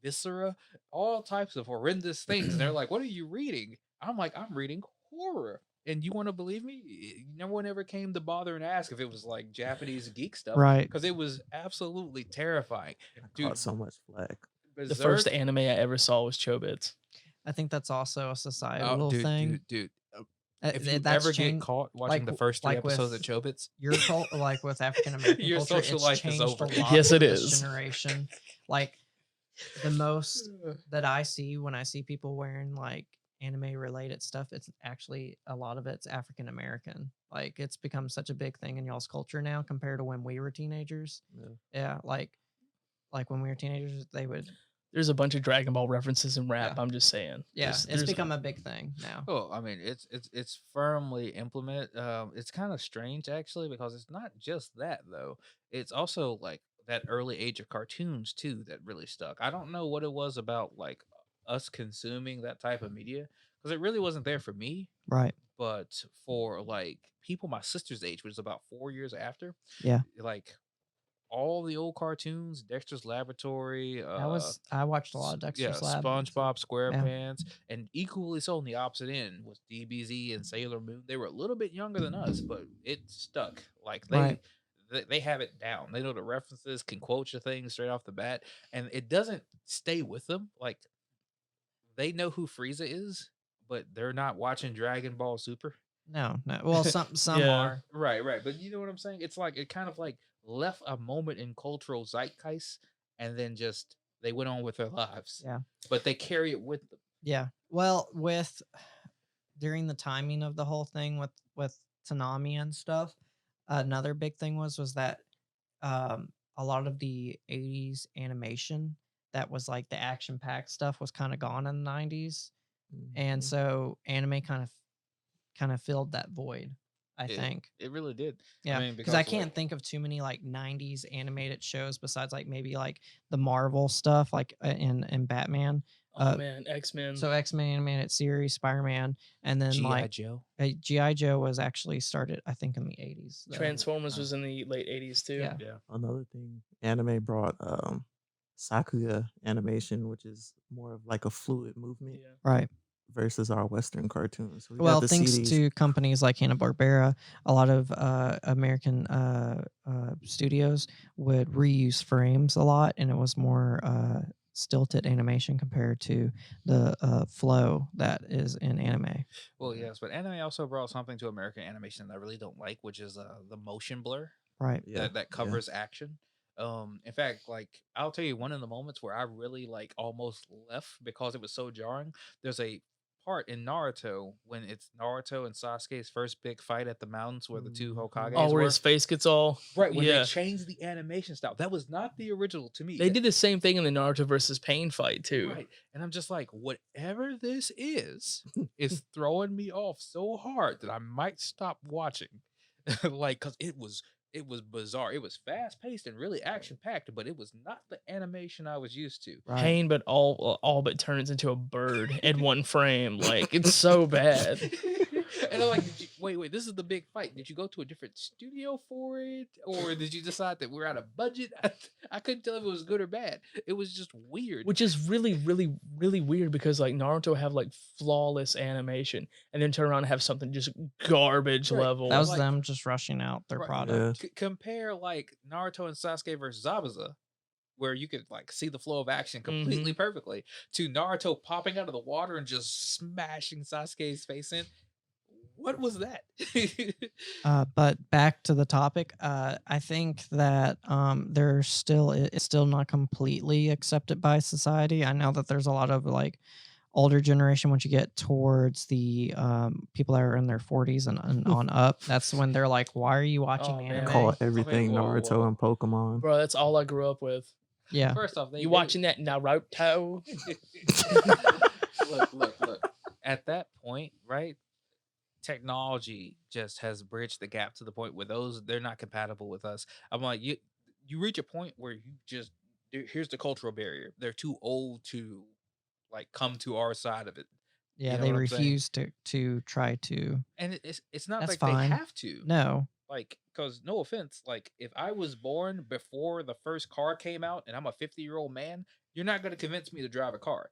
viscera, all types of horrendous things. And they're like, "What are you reading?" I'm like, "I'm reading horror." And you want to believe me? No one ever came to bother and ask if it was like Japanese geek stuff, Right. Because it was absolutely terrifying. I Dude, caught so much flack. The first Berserk- anime I ever saw was Chobits. I think that's also a Oh, societal dude, thing. dude. Th- If you that's ever get changed- caught watching like- the first 3 like episodes with- of Chobits, Your like with African American Your culture, social it's life is changed over. a lot. Yes, for it this is. generation. Like the most that I see when I see people wearing like anime related stuff, it's actually a lot of it's African American. Like it's become such a big thing in y'all's culture now compared to when we were teenagers. Yeah. Yeah, like when we were teenagers, they would. There's a bunch of Dragon Ball references in rap. Yeah. I'm just saying. Yeah, There's- it's there's- become a big thing now. Oh, I mean, it's firmly implemented. It's kind of strange actually because it's not just that though. It's also like that early age of cartoons too that really stuck. I don't know what it was about like us consuming that type of media because it really wasn't there for me, Right. but for like people my sister's age, which is about 4 years after. Yeah. Like all the old cartoons, Dexter's Laboratory. I watched a lot of Dexter's Lab. SpongeBob SquarePants, and equally so on the opposite end was DBZ and Sailor Moon. They were a little bit younger than us, but it stuck. Like Right. they have it down. They know the references, can quote your things straight off the bat, and it doesn't stay with them. Like they know who Frieza is, but they're not watching Dragon Ball Super. No. Well, some Yeah. are. Right. But you know what I'm saying? It's like it kind of like left a moment in cultural zeitgeist, and then just they went on with their lives. Yeah. But they carry it with them. Yeah. Well, with during the timing of the whole thing with Toonami and stuff, another big thing was that a lot of the 80s animation that was like the action packed stuff was kind of gone in the 90s. And Mhm. so anime kind of filled that void, I think. It really did. Yeah, mean, because I like, can't think of too many like 90s animated shows besides like maybe like the Marvel stuff like in Batman. Oh man, X-Men. So X-Men animated series, Spider-Man, and then G.I. like Joe. G.I. Joe was actually started I think in the 80s. though. Transformers was in the late 80s too. Yeah. Yeah. Another thing, anime brought Sakuga animation, which is more of like a fluid movement Yeah. Right. versus our Western cartoons. We got Well, to thanks see these- to companies like Hanna-Barbera, a lot of American studios would reuse frames a lot, and it was more stilted animation compared to the flow that is in anime. Well, yes, but anime also brought something to American animation that I really don't like, which is the motion blur Right. Yeah, that yeah. covers action. In fact, like I'll tell you one of the moments where I really like almost left because it was so jarring. There's a part in Naruto when it's Naruto and Sasuke's first big fight at the mountains where the two Mhm. Oh, Hokages where were. his face gets all Right, when they yeah. changed the animation style. That was not the original to me. They did the same thing in the Naruto versus Pain fight too. Right. And I'm just like, whatever this is throwing me off so hard that I might stop watching. Like, cause it was bizarre. It was fast paced and really action packed, but it was not the animation I was used to. Right. Pain, but all but turns into a bird in one frame. Like it's so bad. And I'm like, wait, this is the big fight. Did you go to a different studio for it? Or did you decide that we're out of budget? I couldn't tell if it was good or bad. It was just weird. Which is really, really, really weird because like Naruto have like flawless animation and then turn around and have something just garbage Right. level. That was like- them just rushing out their Right. product. Yeah. Compare like Naruto and Sasuke versus Zabuza, where you could like see the flow of action completely perfectly, to Naruto popping out of the water and just smashing Sasuke's face in. What was that? But back to the topic, I think that there's still it's still not completely accepted by society. I know that there's a lot of like older generation once you get towards the people that are in their 40s and on up. That's when they're like, "Why are you watching Oh, man. anime?" Call everything whoa, Naruto whoa. and Pokemon. Bro, that's all I grew up with. Yeah, First off, You watching that Naruto? look. At that point, right? Technology just has bridged the gap to the point where they're not compatible with us. I'm like, you reach a point where here's the cultural barrier. They're too old to like come to our side of it. yeah. You know They what I'm saying? refuse to try to. And it's not That's like fine. they have to. No, Like, because no offense, like if I was born before the first car came out and I'm a 50-year-old man, you're not going to convince me to drive a car.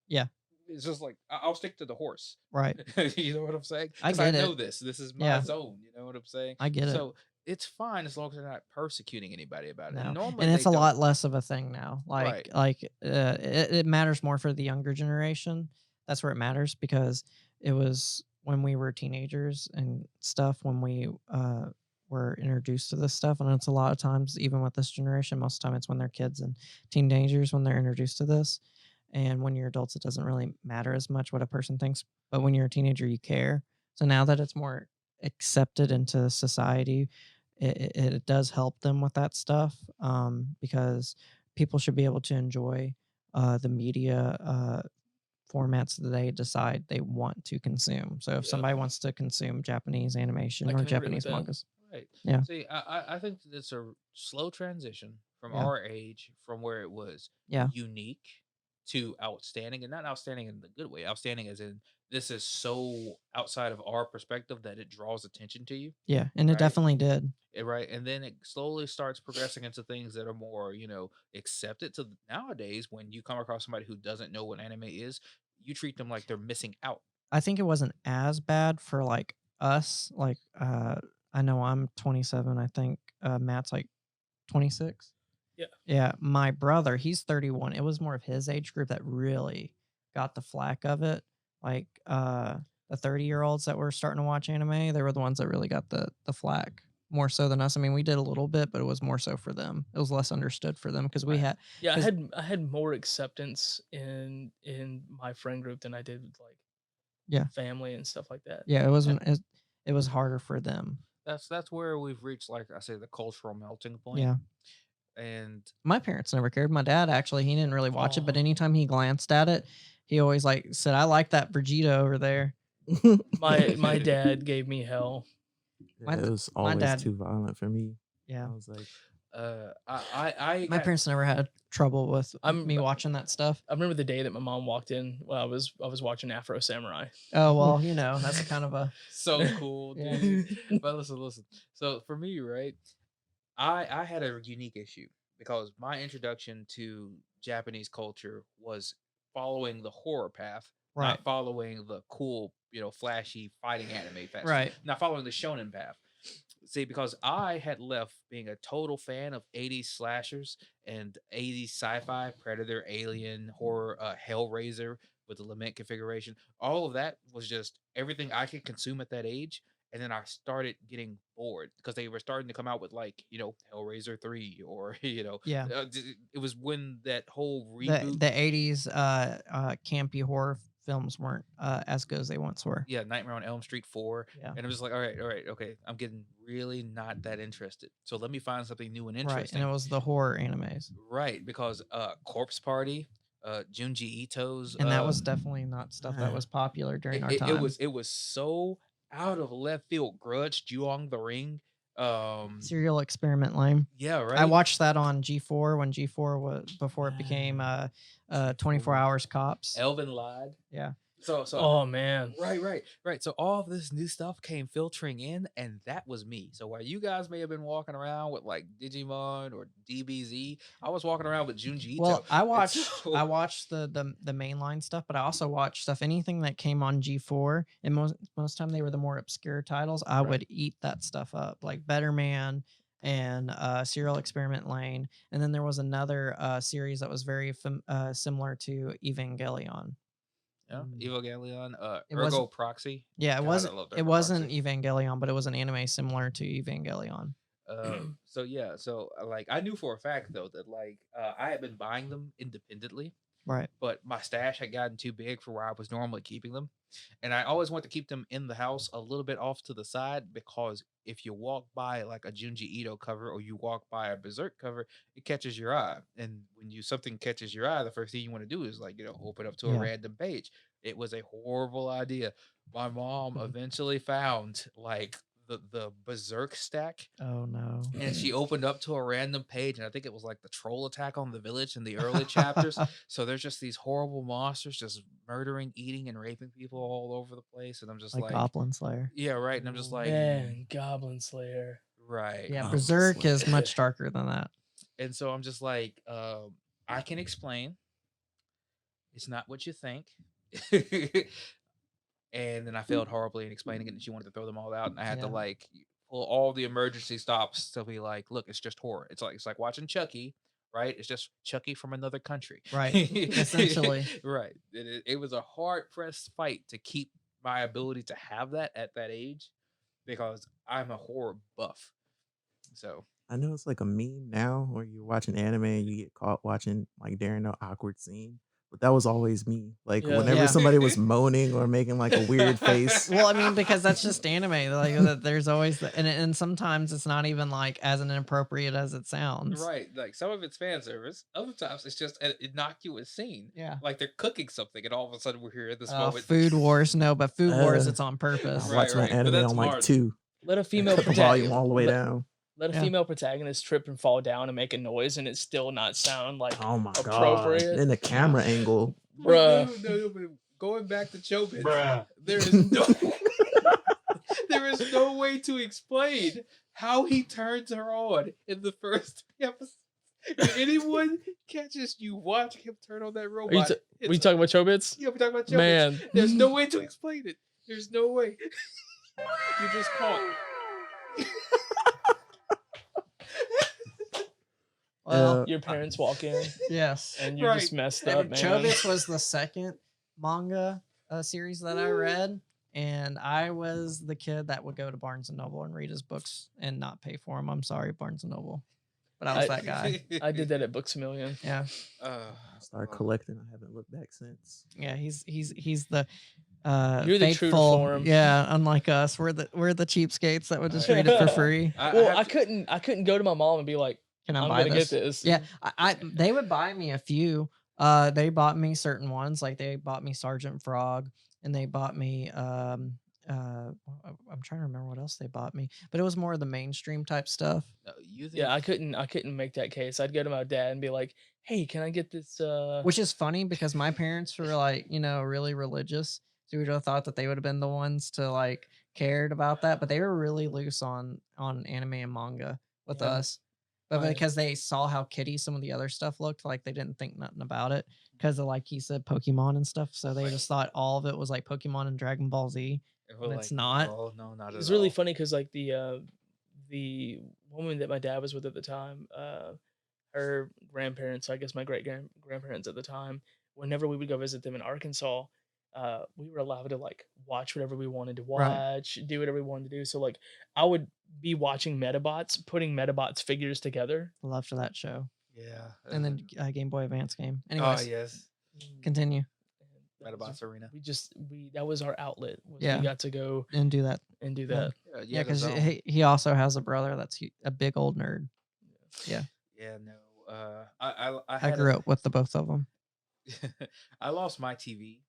Yeah. It's just like I'll stick to the horse. right. You know what I'm saying? I 'Cause get know it. this. This is my Yeah. zone. You know what I'm saying? I get it. So it's fine as long as they're not persecuting anybody about it. No. Normally, And it's they a don't. lot less of a thing now. Right. It matters more for the younger generation. That's where it matters because it was when we were teenagers and stuff when we were introduced to this stuff. And it's a lot of times, even with this generation, most of the time it's when they're kids and teenagers when they're introduced to this. And when you're adults, it doesn't really matter as much what a person thinks. But when you're a teenager, you care. So now that it's more accepted into society, it does help them with that stuff because people should be able to enjoy the media formats that they decide they want to consume. So if Yeah. somebody wants to consume Japanese animation I or can agree with Japanese that. mangas, Right. Yeah. See, I think that it's a slow transition from Yeah. our age, from where it was Yeah. unique to outstanding, and not outstanding in the good way. Outstanding as in this is so outside of our perspective that it draws attention to you. yeah, and it Right. definitely did. Right, and then it slowly starts progressing into things that are more accepted. To nowadays, when you come across somebody who doesn't know what anime is, you treat them like they're missing out. I think it wasn't as bad for like us. Like I know I'm 27. I think Matt's like 26. Yeah. Yeah, my brother, he's 31. It was more of his age group that really got the flack of it. Like the 30-year-olds that were starting to watch anime, they were the ones that really got the flack more so than us. I mean, we did a little bit, but it was more so for them. It was less understood for them because we Right. had Yeah, I 'Cause- had more acceptance in my friend group than I did with like Yeah. family and stuff like that. yeah, it wasn't it was harder for them. That's where we've reached, like I say, the cultural melting point. Yeah. And My parents never cared. My dad actually, he didn't really watch it, but Oh. anytime he glanced at it, he always like said, "I like that Vegeta over there." My dad gave me hell. My- it was my always dad- too violent for me. Yeah. I was like, My parents never had trouble with I'm- me watching that stuff. I remember the day that my mom walked in while I was watching Afro Samurai. Oh well, that's kind of a so cool, Yeah. dude. But listen. So for me, right, I had a unique issue because my introduction to Japanese culture was following the horror path, right. not following the cool, flashy fighting anime path. Right. Not following the shonen path. See, because I had left being a total fan of 80s slashers and 80s sci-fi, Predator, Alien, horror, Hellraiser with the lament configuration. All of that was just everything I could consume at that age. And then I started getting bored because they were starting to come out with like, Hellraiser 3 or, Yeah. it was when that whole The reboot. the 80s campy horror films weren't as good as they once were. Yeah, Nightmare on Elm Street 4. Yeah. And it was like, all right, okay. I'm getting really not that interested. So let me find something new and Right. interesting. And it was the horror animes. Right, because Corpse Party, Junji Ito's, And that was definitely not stuff that was popular during our time. it was so out of left field. Grudge, Juong the Ring, Serial Experiment Lane. yeah, right. I watched that on G4 when G4 was before it became 24 Hours Cops. Elvin Lied. Yeah. So Oh man. Right. So all of this new stuff came filtering in, and that was me. So while you guys may have been walking around with like Digimon or DBZ, I was walking around with Junji Ito. Well, I And watched so- I watched the mainline stuff, but I also watched stuff anything that came on G4, and most time they were the more obscure titles. I Right. would eat that stuff up, like Better Man and Serial Experiment Lane, and then there was another series that was very similar to Evangelion. Yeah, Evangelion, It Ergo wasn't- Proxy. Yeah, God, I loved it Ergo wasn't Proxy. Evangelion, but it was an anime similar to Evangelion. So like I knew for a fact though that like I had been buying them independently, Right. but my stash had gotten too big for where I was normally keeping them, and I always want to keep them in the house a little bit off to the side because if you walk by like a Junji Ito cover or you walk by a Berserk cover, it catches your eye, and when something catches your eye, the first thing you want to do is like open up to a Yeah. random page. It was a horrible idea. My mom eventually found like the Berserk stack, Oh no. and she opened up to a random page, and I think it was like the troll attack on the village in the early chapters. So there's just these horrible monsters just murdering, eating, and raping people all over the place, and I'm just Like like, Goblin Slayer. yeah, right. And I'm just like, Man, Goblin Slayer. right. Yeah, Goblin Berserk is Slayer. much darker than that. And so I'm just like, I can explain. It's not what you think. And then I failed horribly in explaining it, and she wanted to throw them all out, and I had to Yeah. like pull all the emergency stops to be like, look, it's just horror. It's like watching Chucky, right? It's just Chucky from another country, Right, essentially. Right. It was a hard pressed fight to keep my ability to have that at that age because I'm a horror buff. So I know it's like a meme now where you're watching anime and you get caught watching like during an awkward scene. But that was always me. Like Yeah. whenever Yeah. somebody was moaning or making like a weird face. Well, I mean, because that's just anime. Like there's always and sometimes it's not even like as inappropriate as it sounds. right, like some of it's fan service, other times it's just an innocuous scene. Yeah. Like they're cooking something, and all of a sudden we're here at this Oh, moment. Food Wars, no, but Food Wars, Uh, it's on purpose. I Right, watched my right, but anime that's on like Mars. 2. Let a And female cut the volume all the way let- down. Let a Yeah. female protagonist trip and fall down and make a noise, and it still not sound like Oh my god. appropriate. Then the camera angle. Bruh. No, but going back to Chobits, Bruh. there is no there is no way to explain how he turns her on in the first episode. If anyone catches you watching him turn on that robot, Are you, it's- we talking about Chobits? yeah, we're talking about Chobits. Man, There's no way to explain it. There's no way. You just caught. Well, your parents walk in yes. and you Right. just messed And up, man. Chobits was the second manga series that I read, and I was the kid that would go to Barnes and Noble and read his books and not pay for them. I'm sorry, Barnes and Noble, but I was that guy. I did that at Books A Million. Yeah, I started collecting. I haven't looked back since. yeah. He's the You're the true to faithful. form. Yeah, unlike us, we're the cheapskates that would just read it for free. Well, I couldn't go to my mom and be like, Can I I'm buy gonna this? get this. Yeah, they would buy me a few. They bought me certain ones, like they bought me Sergeant Frog, and they bought me I'm trying to remember what else they bought me, but it was more of the mainstream type stuff. No, you think Yeah, I couldn't make that case. I'd go to my dad and be like, "Hey, can I get this?" Which is funny because my parents were like, really religious, so we would have thought that they would have been the ones to like cared about that, but they were really loose on anime and manga with Yeah. us. But Right. because they saw how kiddie some of the other stuff looked, like they didn't think nothing about it because of, like he said, Pokemon and stuff. So they Right. just thought all of it was like Pokemon and Dragon Ball Z. and we're and it's not. Oh no, not at It's really all. funny because like the woman that my dad was with at the time, her grandparents, I guess my grandparents at the time, whenever we would go visit them in Arkansas, we were allowed to like watch whatever we wanted to Right. watch, do whatever we wanted to do. So like I would be watching Metabots, putting Metabots figures together. Loved that show. Yeah. And then Game Boy Advance game. Oh Anyways, yes, continue And that was- Metabots Arena. we that was our outlet. Was Yeah. We got to go and do that. and do Yeah. that. Yeah, Yeah, because he also has a brother that's a big old nerd. Yeah, Yeah, no. I I had grew up with the both of them. I lost my TV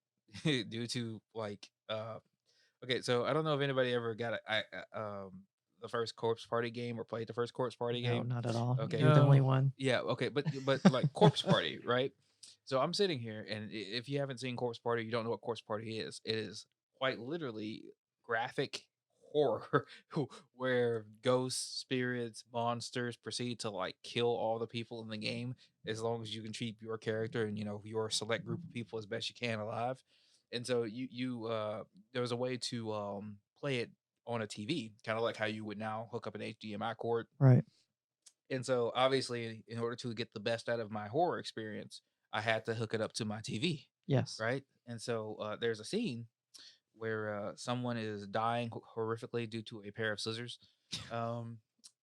due to like okay, so I don't know if anybody ever got the first Corpse Party game or played the first Corpse Party No, game. not at all. Okay. You're the only No. one. Yeah, okay, but like Corpse Party, right? So I'm sitting here, and if you haven't seen Corpse Party, you don't know what Corpse Party is. It is quite literally graphic horror where ghosts, spirits, monsters proceed to like kill all the people in the game as long as you can keep your character and your select group of people as best you can alive. And so there was a way to play it on a TV, kind of like how you would now hook up an HDMI cord. Right. And so obviously in order to get the best out of my horror experience, I had to hook it up to my TV, Yes. right? And so there's a scene where someone is dying horrifically due to a pair of scissors.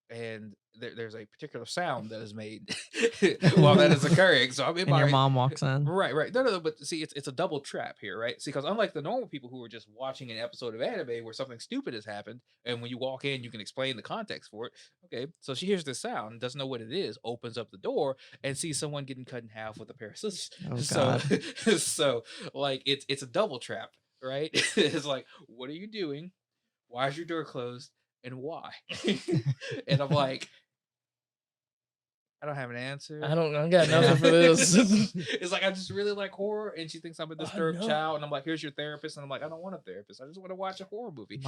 And there's a particular sound that is made while that is occurring. So I'm in And your my mom walks in. right. No. But see, it's a double trap here, right? See, because unlike the normal people who are just watching an episode of anime where something stupid has happened, and when you walk in, you can explain the context for it. Okay, so she hears this sound, doesn't know what it is, opens up the door, and sees someone getting cut in half with a pair of scissors. Oh, So, God. so like it's a double trap, right? It's like, what are you doing? Why is your door closed? And why? And I'm like, I don't have an answer. I got nothing for this. It's like I just really like horror, and she thinks I'm a disturbed know. child, and I'm like, here's your therapist, and I'm like, I don't want a therapist. I just want to watch a horror movie.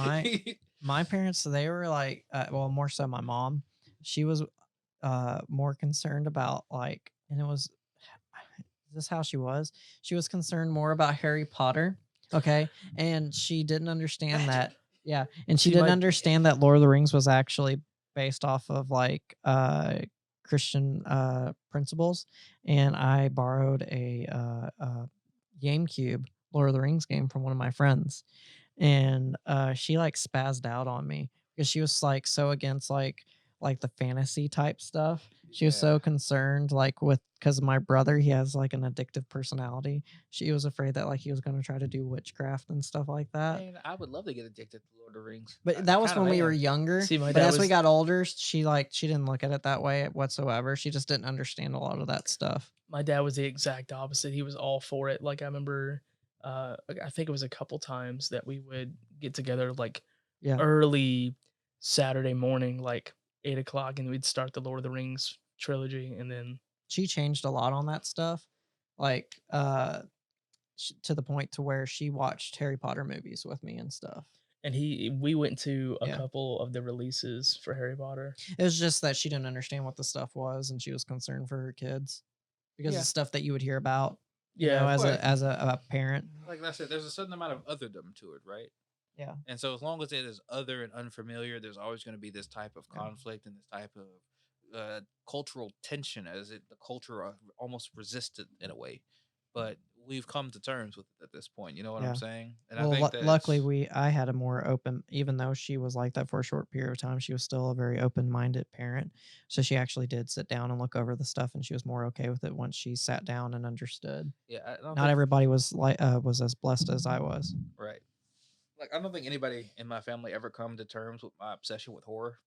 My parents, they were like, well, more so my mom. She was more concerned about like, and it was, is this how she was? She was concerned more about Harry Potter. Okay, and she didn't understand that. Yeah, and she See, didn't my- understand that Lord of the Rings was actually based off of like Christian principles. And I borrowed a GameCube Lord of the Rings game from one of my friends, and she like spazzed out on me because she was like so against like the fantasy type stuff. She was so Yeah. concerned like with because my brother, he has like an addictive personality. She was afraid that like he was going to try to do witchcraft and stuff like that. Man, I would love to get addicted to Lord of the Rings. But I that was kinda when we were am. younger. See, my But dad as we was- got older, she didn't look at it that way whatsoever. She just didn't understand a lot of that stuff. My dad was the exact opposite. He was all for it. Like I remember, I think it was a couple times that we would get together like Yeah. early Saturday morning, like 8 o'clock, and we'd start the Lord of the Rings trilogy, and then She changed a lot on that stuff. Like to the point to where she watched Harry Potter movies with me and stuff. we went to a Yeah. couple of the releases for Harry Potter. It was just that she didn't understand what the stuff was, and she was concerned for her kids because Yeah. of stuff that you would hear about. You Yeah, know, as Right. a parent. Like I said, there's a certain amount of otherdom to it, right? Yeah. And so as long as it is other and unfamiliar, there's always going to be this type of Yeah. conflict and this type of cultural tension, as the culture almost resisted in a way. But we've come to terms with it at this point. You know what Yeah. I'm saying? And Well, I think that luckily I had a more open, even though she was like that for a short period of time, she was still a very open-minded parent. So she actually did sit down and look over the stuff, and she was more okay with it once she sat down and understood. yeah, I don't Not think- everybody was like was as blessed as I was. right. Like I don't think anybody in my family ever come to terms with my obsession with horror.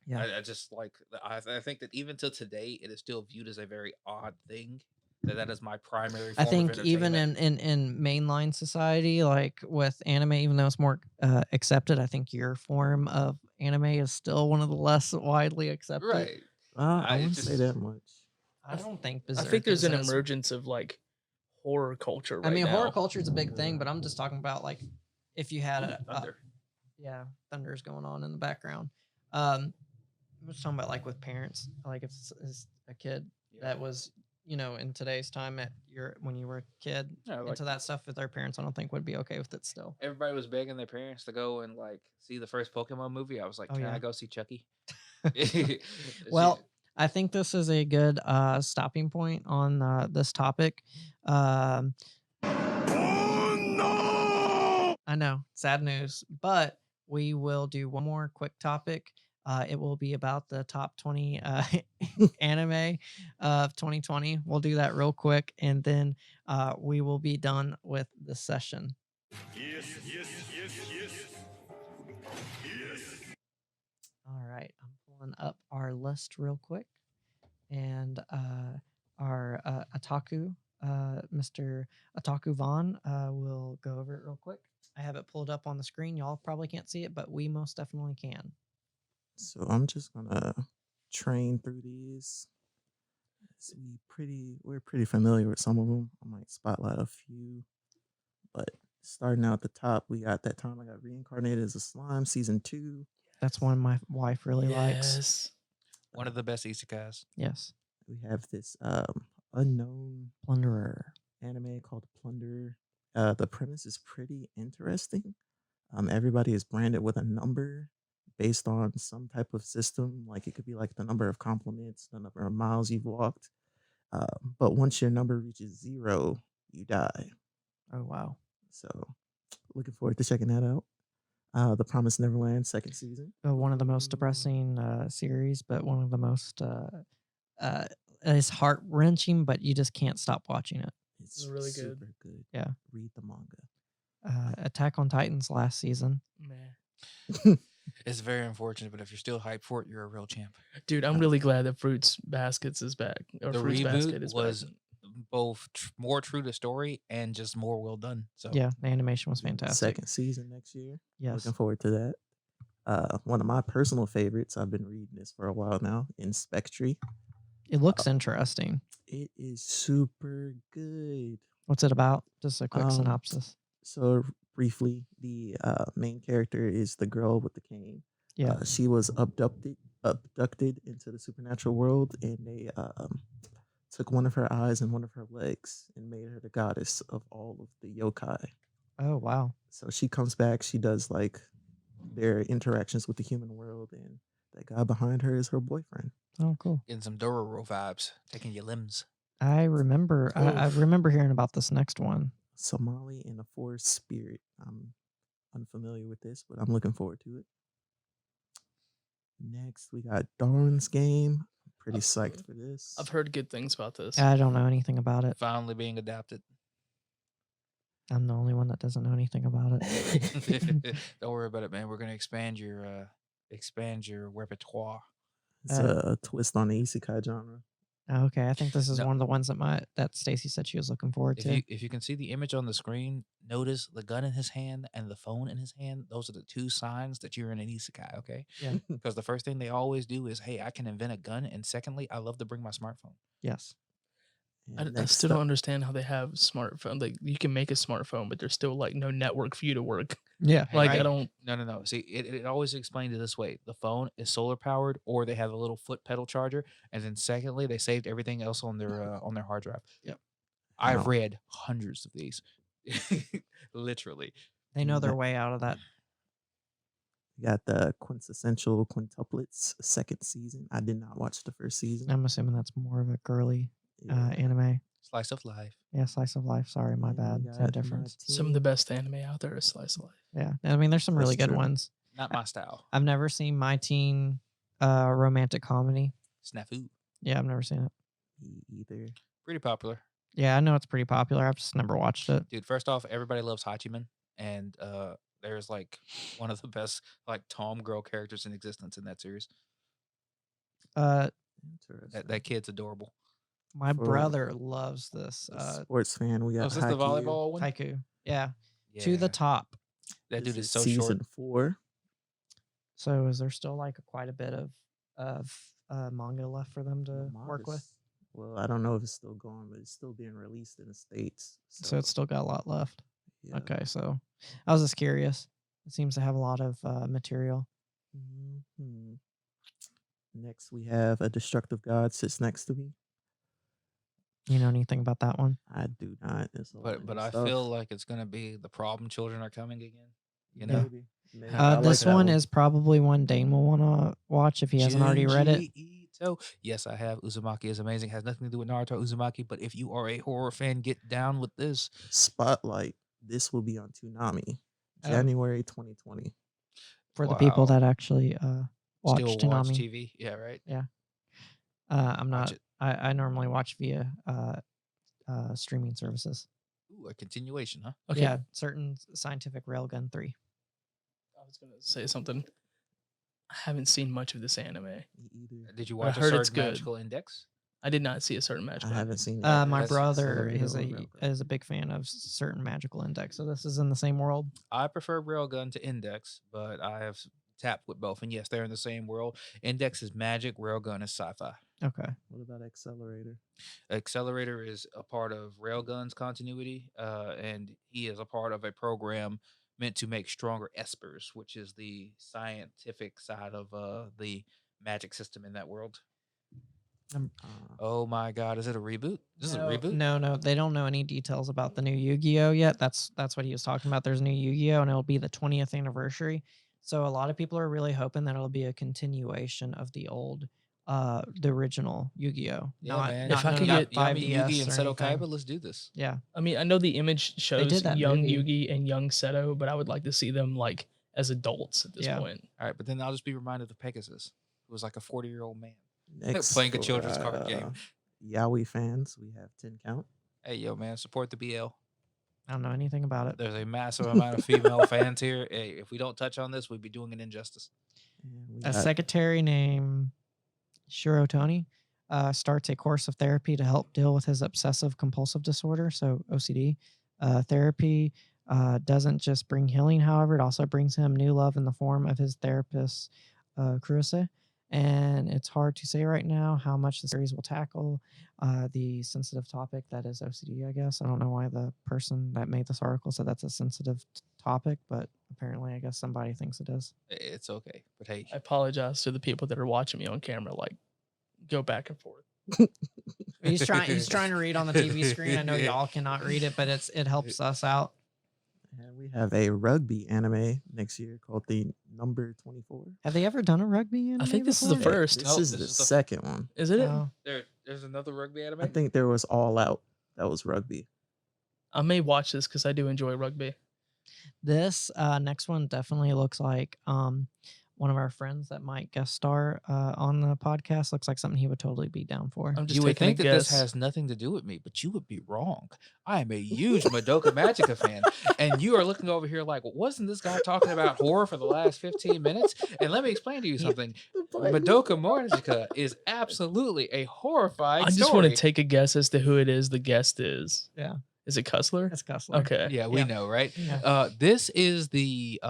Yeah. I just like I think that even till today, it is still viewed as a very odd thing. That is my primary. I Form of think even entertainment. in mainline society, like with anime, even though it's more accepted, I think your form of anime is still one of the less widely accepted. Right. I I wouldn't just- say that much. I don't think. I Berserk think there's is an as- emergence of like horror culture right I mean, now. horror culture is a big thing, but I'm just talking about like if you had a Thunder. yeah, thunder's going on in the background. I'm just talking about like with parents, like if it's a kid Yeah. that was in today's time when you were a kid Yeah, like into that stuff with their parents, I don't think would be okay with it still. everybody was begging their parents to go and like see the first Pokemon movie. I was like, Oh, can yeah. I go see Chucky? Well, I think this is a good stopping point on this topic. Um, I know, sad news, but we will do one more quick topic. It will be about the top 20 anime of 2020. We'll do that real quick, and then we will be done with the session. All right, I'm pulling up our list real quick, and our Otaku, Mr. Otaku Vaughn, will go over it real quick. I have it pulled up on the screen. Y'all probably can't see it, but we most definitely can. So I'm just gonna train through these. We're pretty familiar with some of them. I might spotlight a few, but starting out at the top, we got That Time I Got Reincarnated as a Slime, season 2. That's one my wife really likes. Yes. one of the best isekais. Yes. We have this unknown Plunderer. anime called Plunderer. The premise is pretty interesting. Everybody is branded with a number based on some type of system. Like it could be like the number of compliments, the number of miles you've walked. But once your number reaches 0, you die. Oh, wow. So looking forward to checking that out. The Promised Neverland second season. One of the most depressing series, but one of the most it's heart wrenching, but you just can't stop watching it. It's really good. super good. Yeah. Read the manga. Attack on Titans last season. Man. It's very unfortunate, but if you're still hyped for it, you're a real champ. Dude, I'm really glad that Fruits Baskets is back. Or The Fruits Basket reboot is was back. both more true to story and just more well done. So Yeah, the animation was fantastic. Second season next year. Yes. Looking forward to that. One of my personal favorites, I've been reading this for a while now, Inspectry. It looks interesting. It is super good. What's it about? Just a quick synopsis. So briefly, the main character is the girl with the cane. Yeah. She was abducted into the supernatural world, and they took one of her eyes and one of her legs and made her the goddess of all of the yokai. Oh, wow. So she comes back, she does like their interactions with the human world, and that guy behind her is her boyfriend. Oh, cool. getting some Dororo vibes, taking your limbs. I remember I remember hearing about this next one. Somali in a Forest Spirit. I'm unfamiliar with this, but I'm looking forward to it. Next, we got Darwin's Game. I'm pretty psyched for this. I've heard good things about this. I don't know anything about it. Finally being adapted. I'm the only one that doesn't know anything about it. Don't worry about it, man. We're gonna expand your repertoire. It's a twist on the isekai genre. Okay, I think this is No. one of the ones that Stacy said she was looking forward to. If you can see the image on the screen, notice the gun in his hand and the phone in his hand. Those are the two signs that you're in an isekai. Okay. Yeah. Because the first thing they always do is, hey, I can invent a gun, and secondly, I love to bring my smartphone. Yes. I Next still don't up- understand how they have smartphone. Like you can make a smartphone, but there's still like no network for you to work. Yeah. Like Right. I don't. No. See, it always explained it this way: the phone is solar powered, or they have a little foot pedal charger, and then secondly, they saved everything else on their hard drive. Yep. I've Wow. read hundreds of these, literally. They know their That- way out of that. We got the Quintessential Quintuplets second season. I did not watch the first season. I'm assuming that's more of a girly Yeah. anime. Slice of life. Yeah, slice of life. Sorry, my And we bad. got Same my difference. Some of the best anime out there is slice of life. Yeah. I mean, there's some really That's good true. ones. Not my style. I've never seen My Teen romantic comedy. Snafu. Yeah, I've never seen it. Me either. Pretty popular. Yeah, I know it's pretty popular. I've just never watched it. Dude, first off, everybody loves Hachiman, and there's like one of the best like Tom girl characters in existence in that series. Interesting. That kid's adorable. My For brother loves this. A sports fan, we got is this the Haikyuu, volleyball one? Haiku. Yeah. To the Yeah. top. That This dude is so season short. 4. So is there still like quite a bit of manga left for them to The work with? manga's- Well, I don't know if it's still going, but it's still being released in the States. So it's still got a lot left. yeah. Okay, so I was just curious. It seems to have a lot of material. Mhm. Next, we have A Destructive God Sits Next to Me. You know anything about that one? I do not. It's a lot of But new I stuff. feel like it's gonna be the problem children are coming again. You Yeah. know, Maybe. I like This that one is probably one Dane will want to watch if he hasn't already read it. Junji Ito. Yes, I have. Uzumaki is amazing. Has nothing to do with Naruto Uzumaki, but if you are a horror fan, get down with this. Spotlight. This will be on Toonami, Oh. January 2020. For the people Wow. that actually watch Still watch Toonami. TV. Yeah, right. Yeah. I'm Watch not. it. I normally watch via streaming services. Ooh, a continuation, huh? Okay. Yeah, certain Scientific Railgun 3. I was gonna say something. I haven't seen much of this anime. Me either. Did you But I watch a heard certain it's good. magical index? I did not see a certain match. I haven't seen My That's brother Accelerator is or a Railgun. is a big fan of certain magical index, so this is in the same world. I prefer Railgun to Index, but I have tapped with both, and yes, they're in the same world. Index is magic, Railgun is sci-fi. Okay. What about Accelerator? Accelerator is a part of Railgun's continuity, and he is a part of a program meant to make stronger espers, which is the scientific side of the magic system in that world. Oh my God, is it a reboot? This is a reboot? No, they don't know any details about the new Yu-Gi-Oh yet. That's what he was talking about. There's a new Yu-Gi-Oh and it'll be the 20th anniversary. So a lot of people are really hoping that it'll be a continuation of the old the original Yu-Gi-Oh. Yeah, not, man. Not If I none could of that get Yami 5DS Yugi and or Seto anything. Kaiba, let's do this. Yeah. I mean, I know the image shows that young movie. Yugi and young Seto, but I would like to see them like as adults at this Yeah. point. All right, but then I'll just be reminded of Pegasus, who was like a 40-year-old man. Next, Playing a for, children's card game. Yaoi fans, we have 10 count. Hey, yo, man, support the BL. I don't know anything about it. There's a massive amount of female fans here. Hey, if we don't touch on this, we'd be doing an injustice. And we A got secretary named Shirotoni starts a course of therapy to help deal with his obsessive compulsive disorder, so OCD. Therapy doesn't just bring healing, however, it also brings him new love in the form of his therapist, Kurose. And it's hard to say right now how much the series will tackle the sensitive topic that is OCD, I guess. I don't know why the person that made this article said that's a sensitive topic, but apparently I guess somebody thinks it is. It's okay, but hey, I apologize to the people that are watching me on camera. Like, go back and forth. He's trying to read on the TV screen. I know y'all cannot read it, but it helps us out. and we have a rugby anime next year called the Number 24. Have they ever done a rugby anime? I think this is the before? first. This Nope, is this the is the- second one. Is it? Oh. there's another rugby anime. I think there was All Out. That was rugby. I may watch this because I do enjoy rugby. This next one definitely looks like one of our friends that might guest star on the podcast. Looks like something he would totally be down for. I'm just You would taking think a that guess. this has nothing to do with me, but you would be wrong. I am a huge Madoka Magica fan, and you are looking over here like, wasn't this guy talking about horror for the last 15 minutes? And let me explain to you something. Madoka Magica is absolutely a horrifying I just story. want to take a guess as to who it is the guest is. Yeah. Is it Cussler? That's Cussler. Okay. Yeah, we know, right? Yeah. This is the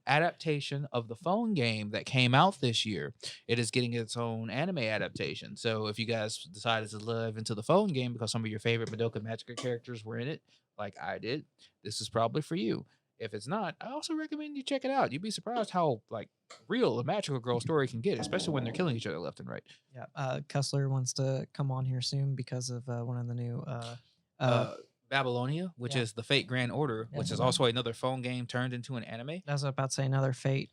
adaptation of the phone game that came out this year. It is getting its own anime adaptation. So if you guys decided to live into the phone game because some of your favorite Madoka Magica characters were in it, like I did, this is probably for you. If it's not, I also recommend you check it out. You'd be surprised how like real a magical girl story can get, especially when they're killing each other left and right. Yeah. Cussler wants to come on here soon because of one of the new Babylonia, which yeah. is the Fate Grand Order, Yeah, which is yeah. also another phone game turned into an anime. I was about to say another Fate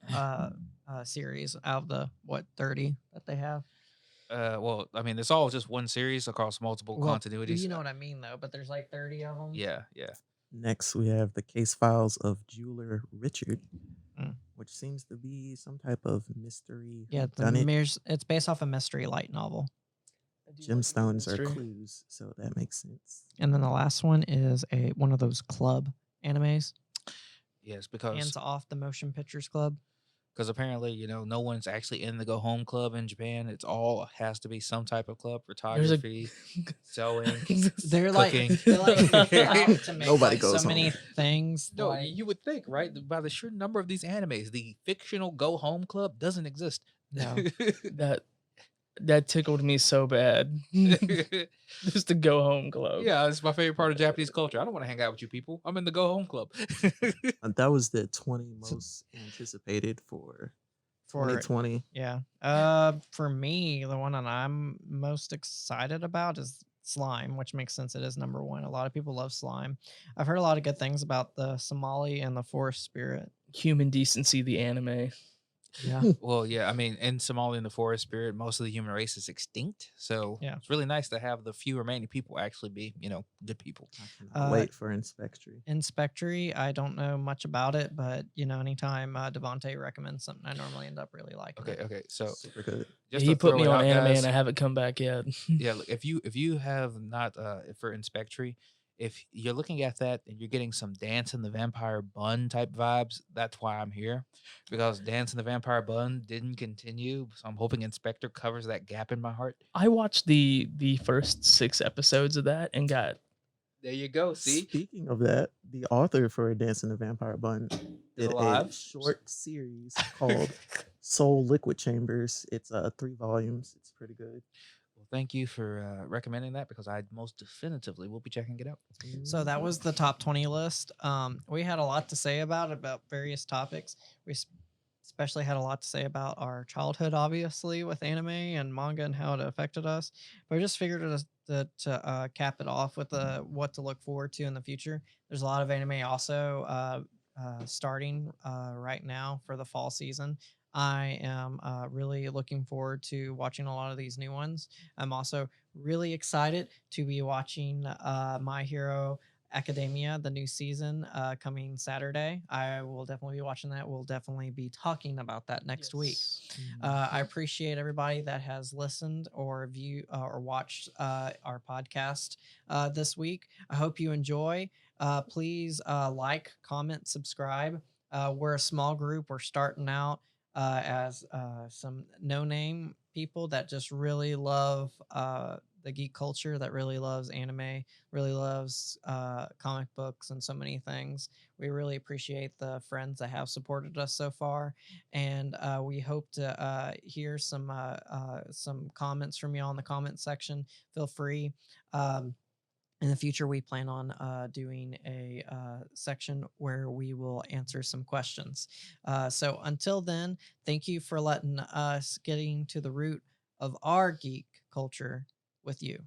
series out of the 30 that they have. Well, I mean, it's all just one series across multiple continuities. You know what I mean, though. But there's like 30 of them. Yeah. Next, we have the case files of Jeweler Richard, Mm. which seems to be some type of mystery. Yeah, it's based off a mystery light novel. Gemstones are clues, so that makes sense. And then the last one is one of those club animes. Yes, because Hands Off the Motion Pictures Club. apparently, no one's actually in the Go Home Club in Japan. It's all has to be some type of club, There's a- photography, sewing. They're Cooking. out to make Nobody like, goes so many home. things. No, like- you would think, right? By the sheer number of these animes, the fictional Go Home Club doesn't exist. No. That tickled me so bad. Just to go home club. Yeah, it's my favorite part of Japanese culture. I don't want to hang out with you people. I'm in the Go Home Club. That was the 20 most anticipated for 2020. Yeah. For me, the one that I'm most excited about is slime, which makes sense. It is number one. A lot of people love slime. I've heard a lot of good things about the Somali and the forest spirit. Human Decency, the anime. Yeah. Well, yeah, I mean, in Somalia, in the forest spirit, most of the human race is extinct. So Yeah. it's really nice to have the few remaining people actually be, good people. I cannot wait for Inspectory. Inspectory, I don't know much about it, but anytime Devontae recommends something, I normally end up really liking Okay, it. okay. So Super good. Yeah, just he to put throw me it on out, anime guys. and I haven't come back yet. Yeah, look, if you have not for Inspectory, if you're looking at that and you're getting some Dance in the Vampire Bun type vibes, that's why I'm here, because Dance in the Vampire Bun didn't continue, so I'm hoping Inspector covers that gap in my heart. I watched the first 6 episodes of that and got There you go. See, Speaking of that, the author for Dancing the Vampire Bun Is did a alive? short series called Soul Liquid Chambers. It's 3 volumes. It's pretty good. Well, thank you for recommending that, because I most definitively will be checking it out. So that was the top 20 list. We had a lot to say about various topics. We especially had a lot to say about our childhood, obviously, with anime and manga and how it affected us. But I just figured to cap it off with what to look forward to in the future. There's a lot of anime also starting right now for the fall season. I am really looking forward to watching a lot of these new ones. I'm also really excited to be watching My Hero Academia, the new season coming Saturday. I will definitely be watching that. We'll definitely be talking about that next week. yes. I appreciate everybody that has listened or viewed or watched our podcast this week. I hope you enjoy. Please like, comment, subscribe. We're a small group. We're starting out as some no-name people that just really love the geek culture, that really loves anime, really loves comic books and so many things. We really appreciate the friends that have supported us so far, and we hope to hear some comments from you in the comment section. Feel free. In the future, we plan on doing a section where we will answer some questions. So until then, thank you for letting us getting to the root of our geek culture with you.